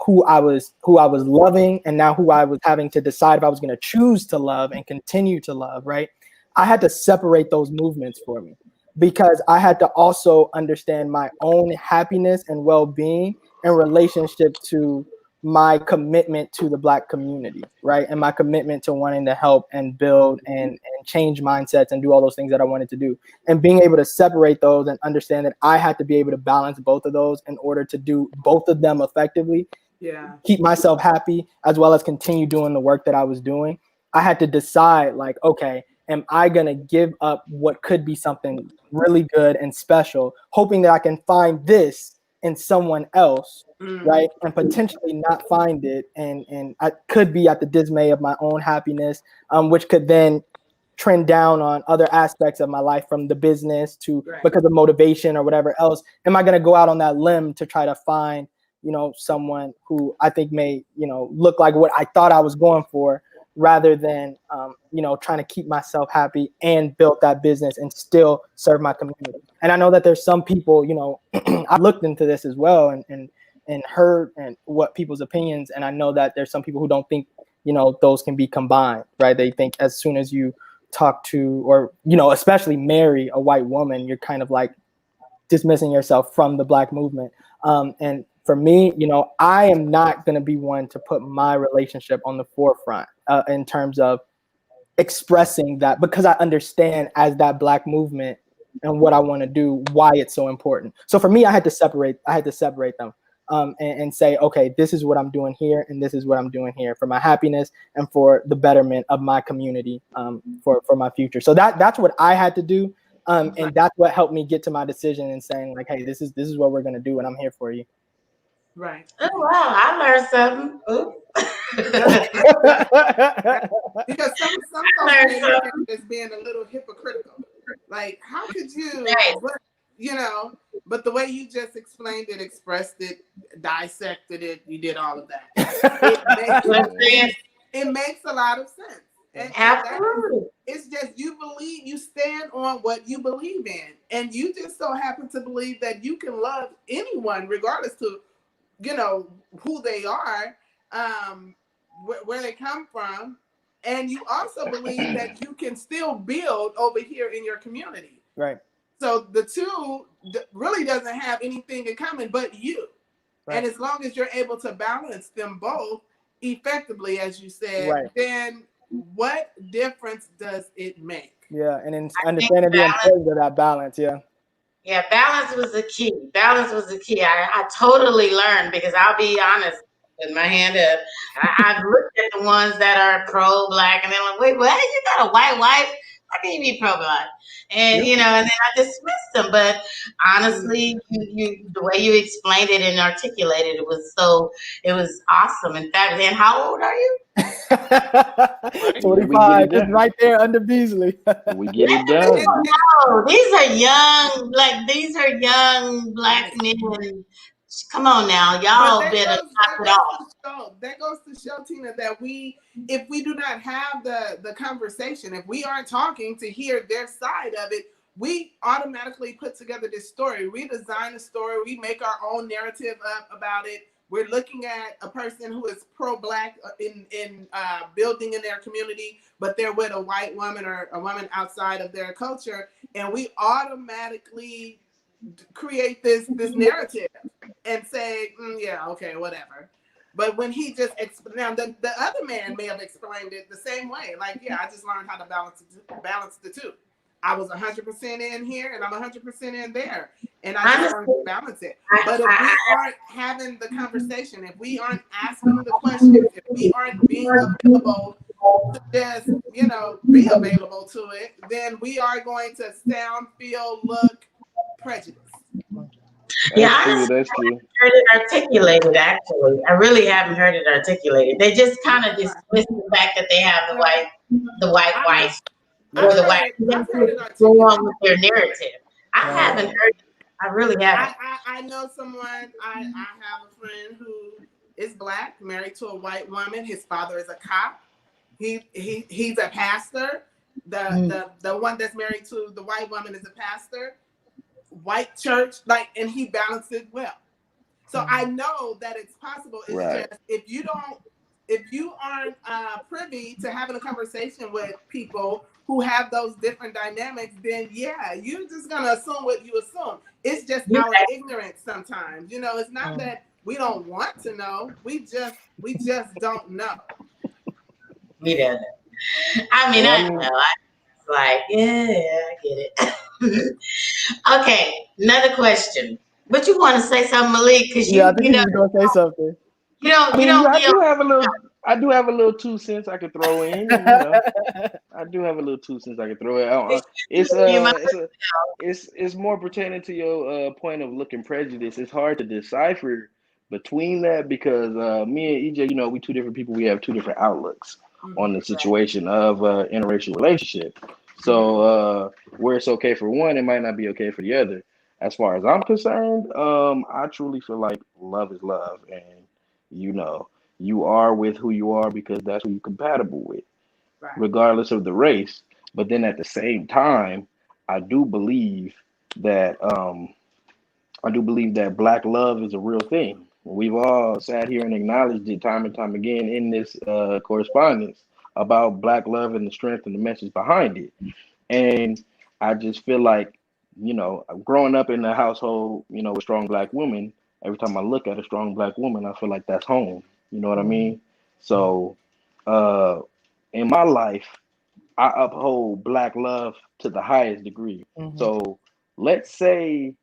who I was loving, and now who I was having to decide if I was going to choose to love and continue to love, right? I had to separate those movements for me because I had to also understand my own happiness and well-being in relationship to my commitment to the Black community, right? And my commitment to wanting to help and build and change mindsets and do all those things that I wanted to do. And being able to separate those and understand that I had to be able to balance both of those in order to do both of them effectively, keep myself happy, as well as continue doing the work that I was doing. I had to decide, like, okay, am I going to give up what could be something really good and special, hoping that I can find this in someone else, right? And potentially not find it. And I could be at the dismay of my own happiness, which could then trend down on other aspects of my life, from the business to because of motivation or whatever else. Am I going to go out on that limb to try to find, someone who I think may, look like what I thought I was going for, rather than, trying to keep myself happy and build that business and still serve my community. And I know that there's some people, I looked into this as well and heard and what people's opinions. And I know that there's some people who don't think, those can be combined, right? They think as soon as you talk to, or, especially marry a white woman, you're kind of like dismissing yourself from the Black movement. And for me, I am not going to be one to put my relationship on the forefront in terms of expressing that, because I understand as that Black movement and what I want to do, why it's so important. So for me, I had to separate them and say, okay, this is what I'm doing here, and this is what I'm doing here for my happiness and for the betterment of my community, for my future. So that's what I had to do. And that's what helped me get to my decision and saying, like, hey, this is what we're going to do, and I'm here for you. Right. Oh, wow, I learned something. Because some folks is being a little hypocritical. Like, how could you, but the way you just explained it, expressed it, dissected it, you did all of that. It makes a lot of sense. And absolutely. It's just you stand on what you believe in. And you just so happen to believe that you can love anyone regardless to, who they are, where they come from. And you also believe that you can still build over here in your community. Right. So the two really doesn't have anything in common but you. Right. And as long as you're able to balance them both effectively, as you said, then what difference does it make? Yeah, and in understanding the importance of that balance, Yeah, balance was the key. Balance was the key. I totally learned, because I'll be honest, with my hand up, I've looked at the ones that are pro-Black, and they're like, wait, what? You got a white wife? How can you be pro-Black? And, and then I dismissed them. But honestly, you the way you explained it and articulated it was awesome. In fact, and how old are you? 25, just right there under Beasley. We get it done. No, these are young Black men. Come on now, y'all better knock it off. That goes to show, Tina, that if we do not have the conversation, if we aren't talking to hear their side of it, we automatically put together this story. We design a story. We make our own narrative up about it. We're looking at a person who is pro-Black in building in their community, but they're with a white woman or a woman outside of their culture, and we automatically create this narrative and say, yeah, okay, whatever. But when he just now the other man may have explained it the same way, like, yeah, I just learned how to balance the two. I was 100% in here and I'm 100% in there, and I just learned to balance it. But if we aren't having the conversation, if we aren't asking the questions, if we aren't being available to just be available to it, then we are going to sound, feel, look prejudiced. That's true. I haven't heard it articulated, actually. I really haven't heard it articulated. They just kind of dismiss the fact that they have the white wife or the white. Go on with their narrative. I haven't heard it. I really haven't. I know someone. I have a friend who is Black, married to a white woman. His father is a cop. He's a pastor. The one that's married to the white woman is a pastor. White church, and he balanced it well. So I know that it's possible. It's just if you aren't privy to having a conversation with people who have those different dynamics, then you're just gonna assume what you assume. It's just our ignorance sometimes. It's not that We don't want to know. We just don't know. We don't. I mean, Well, I I know. mean, Like, yeah, I get it. Okay, another question. But you want to say something, Malik? Because Yeah, I think you he know was gonna say something. I you mean, don't yeah, be on. I do have a little 2 cents I could throw in, and I do have a little 2 cents I could throw in. You might It's more pertaining to your point of looking prejudice. It's hard to decipher between that because me and EJ, we two different people. We have two different outlooks on the Right. situation of interracial relationship. Mhm. So where it's okay for one, it might not be okay for the other. As far as I'm concerned, I truly feel like love is love, and you know, you are with who you are because that's who you're compatible with, Right. regardless of the race. But then at the same time, I do believe that black love is a real thing. We've all sat here and acknowledged it time and time again in this correspondence about black love and the strength and the message behind it. And I just feel like, growing up in a household, with strong black women, every time I look at a strong black woman, I feel like that's home. You know what I Mhm. mean? So, uh, in my life, I uphold black love to the highest degree. Mhm. So, let's say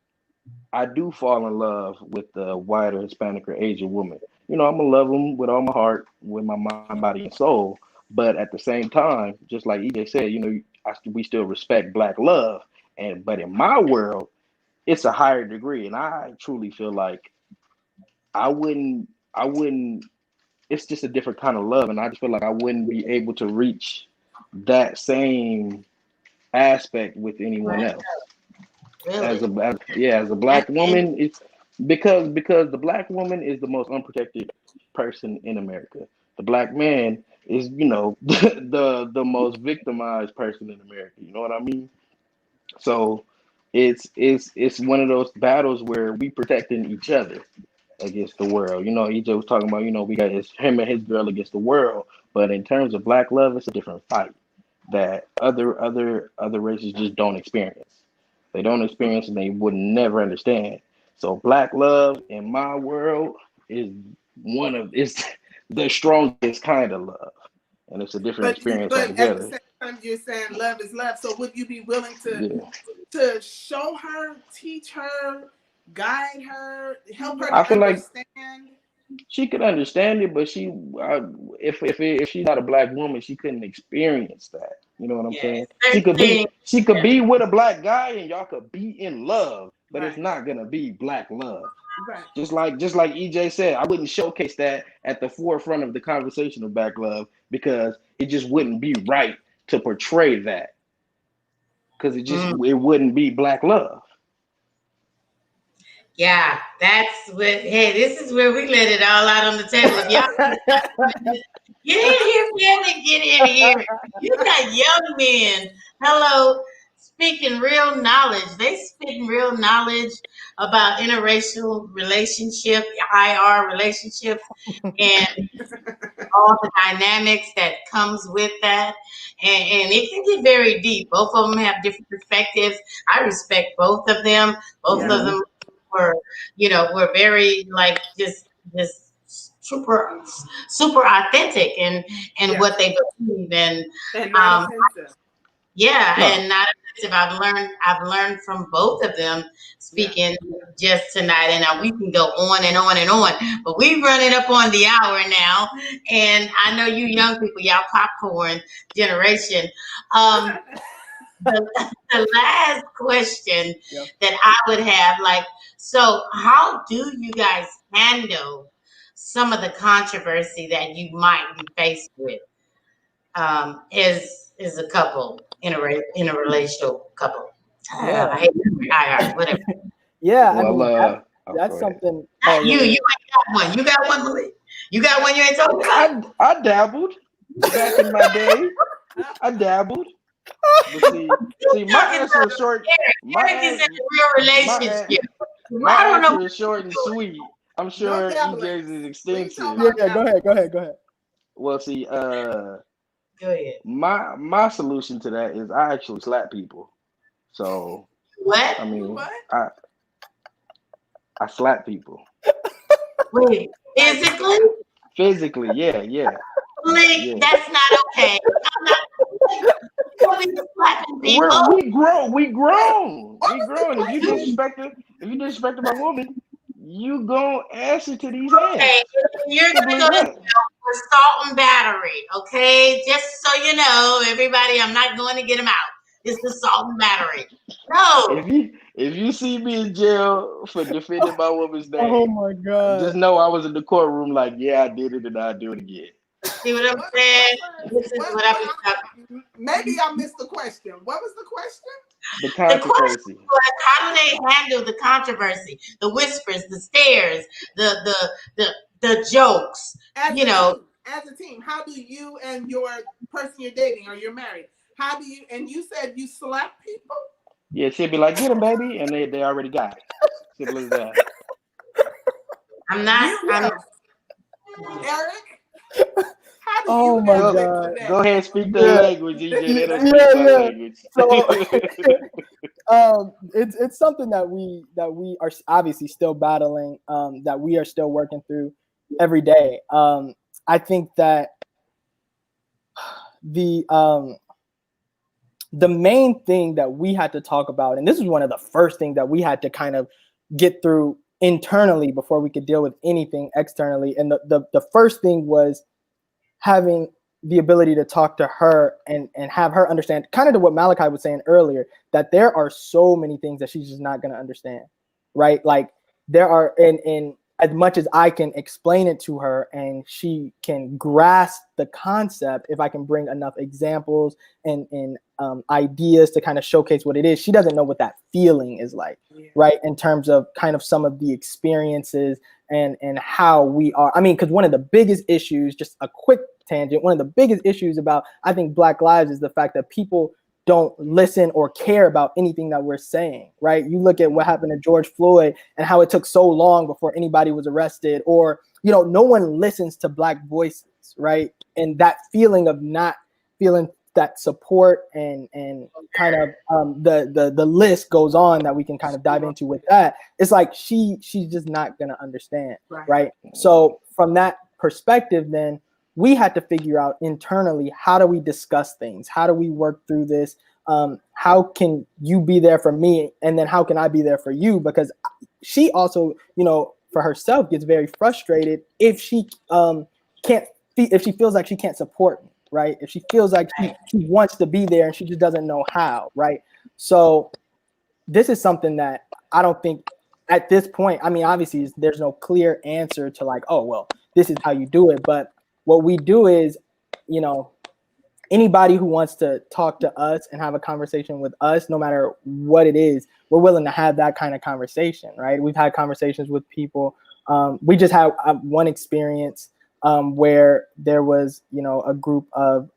I do fall in love with the white or Hispanic or Asian woman. I'm gonna love them with all my heart, with my mind, body, and soul. But at the same time, just like EJ said, we still respect black love. But in my world, it's a higher degree, and I truly feel like I wouldn't. It's just a different kind of love, and I just feel like I wouldn't be able to reach that same aspect with anyone else. really. As a That's black woman, it's because the black woman is the most unprotected person in America. The black man is, the most victimized person in America. You know what I mean? So it's one of those battles where we protecting each other against the world. EJ was talking about, we got him and his girl against the world. But in terms of black love, it's a different fight that other races just don't experience. They don't experience and they would never understand. So black love in my world is is the strongest kind of love. And it's a different experience But at the altogether. same time, you're saying love is love. So would you be willing Yeah. to show her, teach her, guide her, help her I to feel like understand? she could understand it, but if she's not a black woman, she couldn't experience that. You know what I'm yeah, saying? She certain could be things. she could be with a black guy and y'all could be in love, but it's Right. not gonna be black love. Right. Just like EJ said, I wouldn't showcase that at the forefront of the conversation of black love because it just wouldn't be right to portray that because Mm, it wouldn't be black love. yeah, that's what. Hey, this is where we let it all out on the table. If y'all get in here, family, get in here. You got young men. Hello, speaking real knowledge. They speaking real knowledge about interracial relationship, IR relationships, and all the dynamics that comes with that. And it can get very deep. Both of them have different perspectives. I respect both of them. Both of Yeah. Hmm. them were, were very like just super authentic and Yeah. what they believe. And And not um, offensive. yeah, No, and not offensive. I've learned from both of them Yeah. speaking just tonight, and we can go on and on and on. But we're running up on the hour now, and I know you young people, y'all popcorn generation. Um, the last question Yeah. that I would have, like, so how do you guys handle some of the controversy that you might be faced with? Is a couple in a relational couple. Yeah. I hate IR, whatever. Yeah. I well, mean, that's go ahead. something. Oh Not you. yeah. You ain't got one. You got one, Malik. You got one you ain't talking about? I dabbled back in my day. I dabbled, but see, You my talking answer about is short. My Eric is in an- a real my an- relationship. Well, my I don't know answer what is short and you're sweet. I'm No sure dabbling. EJ's is We ain't talking extensive. Yeah. about Yeah. Go dabbling. ahead. Go ahead. Go ahead. Well, see, doing. Go ahead. my solution to that is I actually slap people. So What? I You mean, what? I slap people. Wait, physically? Physically, yeah. That's not okay. I'm not. You don't be slapping people. We grown. What We was the grown. question? If you disrespect my woman, you gonna answer to these hands. Okay, you're Simple gonna as go to that. jail for assault and battery. Okay, just so you know, everybody, I'm not going to get him out. It's assault and battery. No. If you see me in jail for defending my woman's Oh name, my god. just know I was in the courtroom like, yeah, I did it and I'll do it again. See what I'm saying? This is what I'm talking. Maybe I missed the question. What was the question? The The question controversy. was, how do they handle the controversy, the whispers, the stares, the jokes? As You a know, team, how do you and your person you're dating or you're married, how do you, and you said you slap people? Yeah, she'd be like, get him, baby, and they already got it. Simple as that. I'm not. You I'm. have, Eric, how do Oh you my handle it god. today? Go ahead, speak their Yeah. language, EJ. They don't speak my Yeah. language. So it's something that we are obviously still battling, that we are still working through every day. I think that the main thing that we had to talk about, and this is one of the first things that we had to kind of get through internally before we could deal with anything externally. And the first thing was having the ability to talk to her and have her understand, kind of to what Malachi was saying earlier, that there are so many things that she's just not going to understand, right? Like there are, and as much as I can explain it to her and she can grasp the concept, if I can bring enough examples and ideas to kind of showcase what it is, she doesn't know what that feeling is like, right? In terms of kind of some of the experiences and how we are. I mean, because one of the biggest issues, just a quick tangent, one of the biggest issues about, I think, Black lives is the fact that people don't listen or care about anything that we're saying, right? You look at what happened to George Floyd and how it took so long before anybody was arrested, or, you know, no one listens to Black voices, right? And that feeling of not feeling that support and kind of the list goes on that we can kind of dive into with that. It's like she's just not gonna understand, right? So from that perspective, then we had to figure out internally, how do we discuss things? How do we work through this? How can you be there for me? And then how can I be there for you? Because she also, you know, for herself gets very frustrated if she if she feels like she can't support me, right? If she feels like she wants to be there and she just doesn't know how, right? So this is something that I don't think at this point, I mean, obviously there's no clear answer to like, oh, well, this is how you do it. But what we do is, you know, anybody who wants to talk to us and have a conversation with us, no matter what it is, we're willing to have that kind of conversation, right? We've had conversations with people. We just had one experience where there was, you know, a group of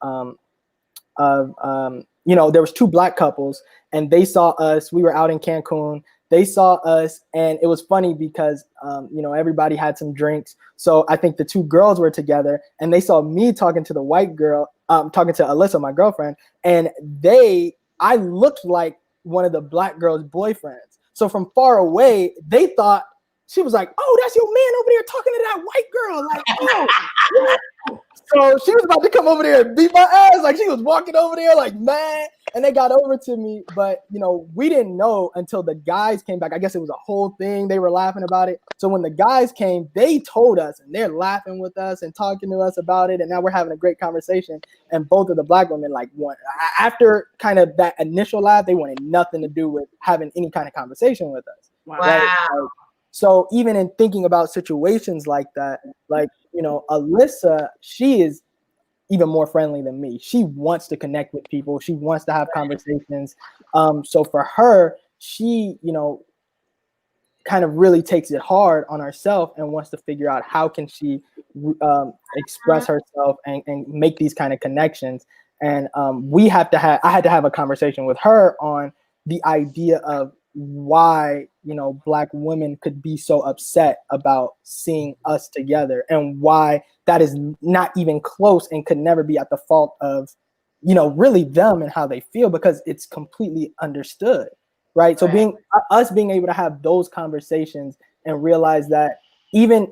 you know, there was two Black couples and they saw us. We were out in Cancun. They saw us, and it was funny because, you know, everybody had some drinks. So I think the two girls were together, and they saw me talking to the white girl, talking to Alyssa, my girlfriend, and I looked like one of the Black girls' boyfriends. So from far away, they thought she was like, "Oh, that's your man over there talking to that white girl." Like, oh. So she was about to come over there and beat my ass. Like she was walking over there like, man. And they got over to me. But, you know, we didn't know until the guys came back. I guess it was a whole thing. They were laughing about it. So when the guys came, they told us and they're laughing with us and talking to us about it. And now we're having a great conversation. And both of the Black women, like, after kind of that initial laugh, they wanted nothing to do with having any kind of conversation with us. wow. Right? So even in thinking about situations like that, like, you know, Alyssa, she is even more friendly than me. She wants to connect with people. She wants to have conversations. So for her, she, you know, kind of really takes it hard on herself and wants to figure out how can she express herself and make these kind of connections. And I had to have a conversation with her on the idea of why, you know, Black women could be so upset about seeing us together and why that is not even close and could never be at the fault of, you know, really them and how they feel, because it's completely understood, right? So being able to have those conversations and realize that even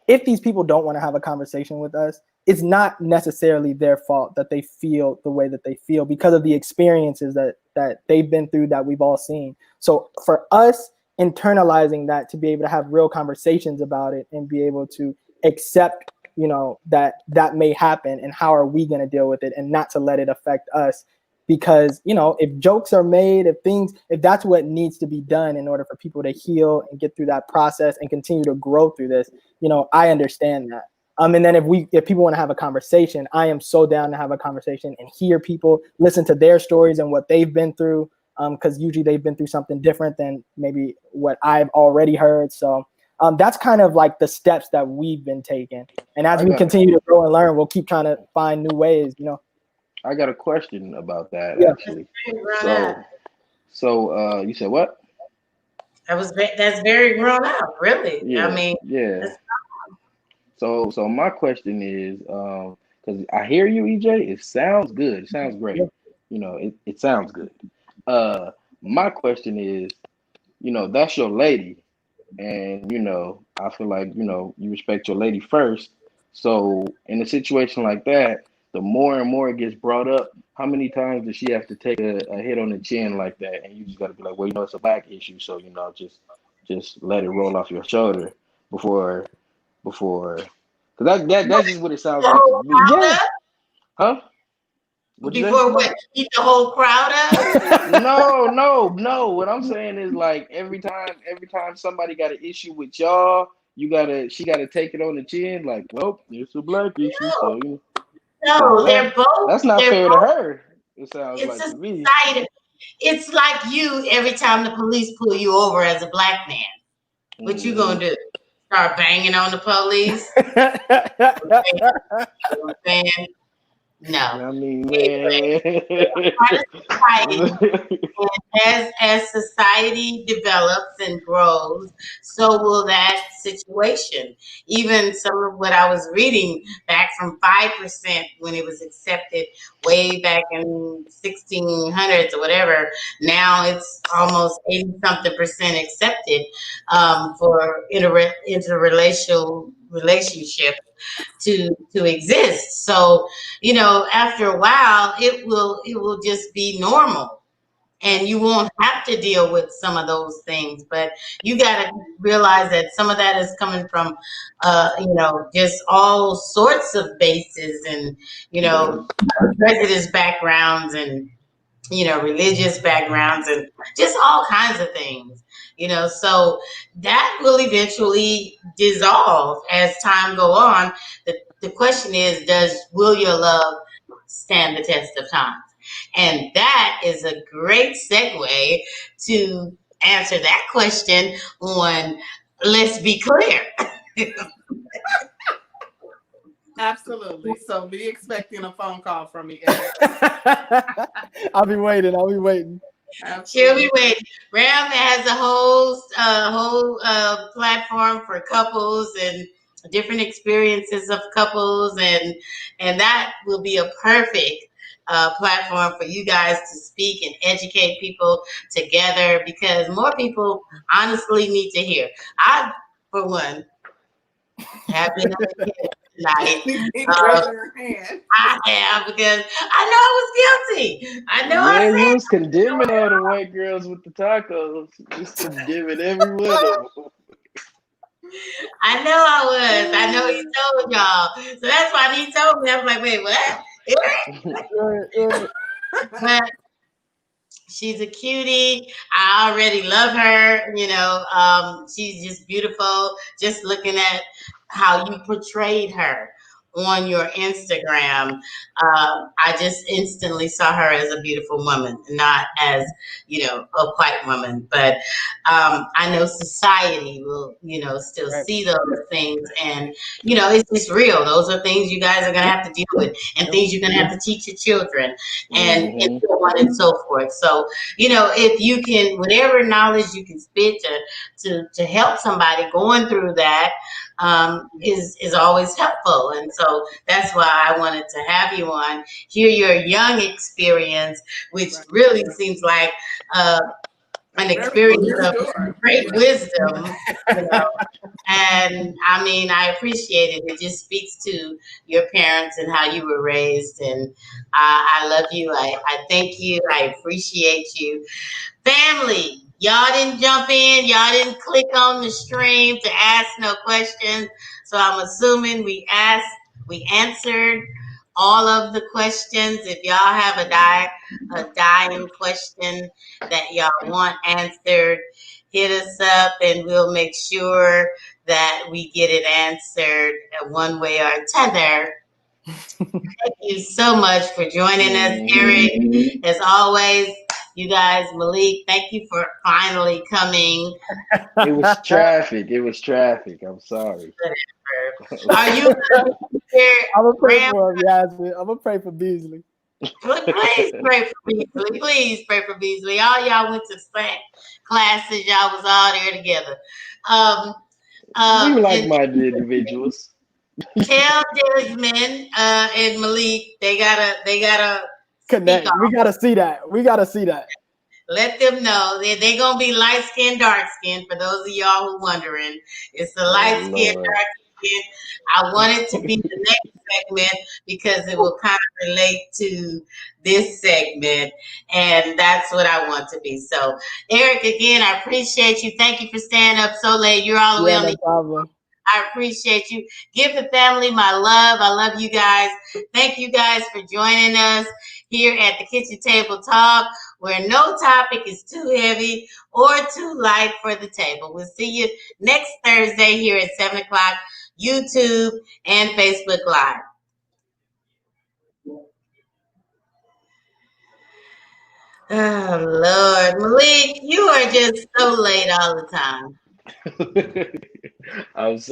if these people don't want to have a conversation with us, it's not necessarily their fault that they feel the way that they feel because of the experiences that they've been through, that we've all seen. So for us, internalizing that to be able to have real conversations about it and be able to accept, that may happen, and how are we going to deal with it, and not to let it affect us. Because if jokes are made, if that's what needs to be done in order for people to heal and get through that process and continue to grow through this, I understand that. And then if people want to have a conversation, I am so down to have a conversation and hear people, listen to their stories and what they've been through, because usually they've been through something different than maybe what I've already heard. So that's kind of like the steps that we've been taking. And as we continue to grow and learn, we'll keep trying to find new ways. I got a question about that Yeah. actually. So you said what? That's very grown up, really. Yeah, I mean, yeah. So my question is, because I hear you, EJ. It sounds good. It sounds great. It sounds good. Uh, my question is, that's your lady, and I feel like you respect your lady first. So in a situation like that, the more and more it gets brought up, how many times does she have to take a hit on the chin like that? And you just got to be like, well, it's a black issue, so just let it roll off your shoulder before before, because that's just what it sounds the like to whole me. crowd Yeah, up huh? What'd you say? before what? Eat the whole crowd up? No, no, no. What I'm saying is like every time somebody got an issue with y'all, she gotta take it on the chin. Like, well, it's a black issue, so because No, they're both. that's not They're fair to both. her. It sounds It's like a to me. society. It's like you. Every time the police pull you over as a black man, what you Hmm. gonna do? Start banging on the police? You know what I'm saying? No. I mean, Anyway, man. part of society. And as society develops and grows, so will that situation. Even some of what I was reading back from 5% when it was accepted way back in 1600s or whatever, now it's almost 80 something percent accepted for interracial relationship to exist. So, after a while, it will just be normal, and you won't have to deal with some of those things. But you got to realize that some of that is coming from, just all sorts of bases, and prejudice backgrounds, and religious backgrounds, and just all kinds of things. So that will eventually dissolve as time go on. The question is, will your love stand the test of time? And that is a great segue to answer that question on Let's Be Clear. Absolutely. So be expecting a phone call from me, Eric. I'll be waiting. She'll be waiting. Ram has a whole platform for couples and different experiences of couples, and that will be a perfect platform for you guys to speak and educate people together, because more people honestly need to hear. I, for one, have been tonight. Keep raising her hand. I have, because I know I was guilty. I know Yeah, you I was condemning all the white girls with the tacos. Just condemning every one of them. I know I was. I know he told y'all. So that's why he told me. I was like, wait, what? But she's a cutie. I already love her. She's just beautiful. Just looking at how you portrayed her on your Instagram, I just instantly saw her as a beautiful woman, not as, a white woman. But I know society will, still see those things. And, it's just real. Those are things you guys are going to have to deal with, and things you're going to have to teach your children, and so on and so forth. So, if you can, whatever knowledge you can spit to help somebody going through that, is always helpful. And so that's why I wanted to have you on, hear your young experience, which really seems like an Very well, experience you're of sure. great Yeah. wisdom, you know. And I mean, I appreciate it. It just speaks to your parents and how you were raised. And I love you. I thank you. I appreciate you. Family, y'all didn't jump in. Y'all didn't click on the stream to ask no questions. So I'm assuming we answered all of the questions. If y'all have a dying question that y'all want answered, hit us up and we'll make sure that we get it answered one way or another. Thank you so much for joining us, Eric. As always, you guys, Malik, thank you for finally coming. It was traffic. It was traffic. I'm sorry. Are you here? I'm gonna pray Ram? for him, Yasmin. I'm gonna pray for Beasley. Please pray for Beasley. Please pray for Beasley. All y'all went to same classes. Y'all was all there together. We And like-minded individuals. tell Desmond and Malik they gotta speak Connect. off. We gotta see that. We gotta see that. Let them know they're gonna be light skinned, dark skinned. For those of y'all who wondering, it's the Oh light skinned, Lord. dark skin. I want it to be the next segment because it will kind of relate to this segment, and that's what I want to be. So, Eric, again, I appreciate you. Thank you for staying up so late. You're all the way Yeah, on no the. problem. I appreciate you. Give the family my love. I love you guys. Thank you guys for joining us here at the Kitchen Table Talk, where no topic is too heavy or too light for the table. We'll see you next Thursday here at 7 o'clock, YouTube and Facebook Live. Oh, Lord. Malik, you are just so late all the time. I'm sorry.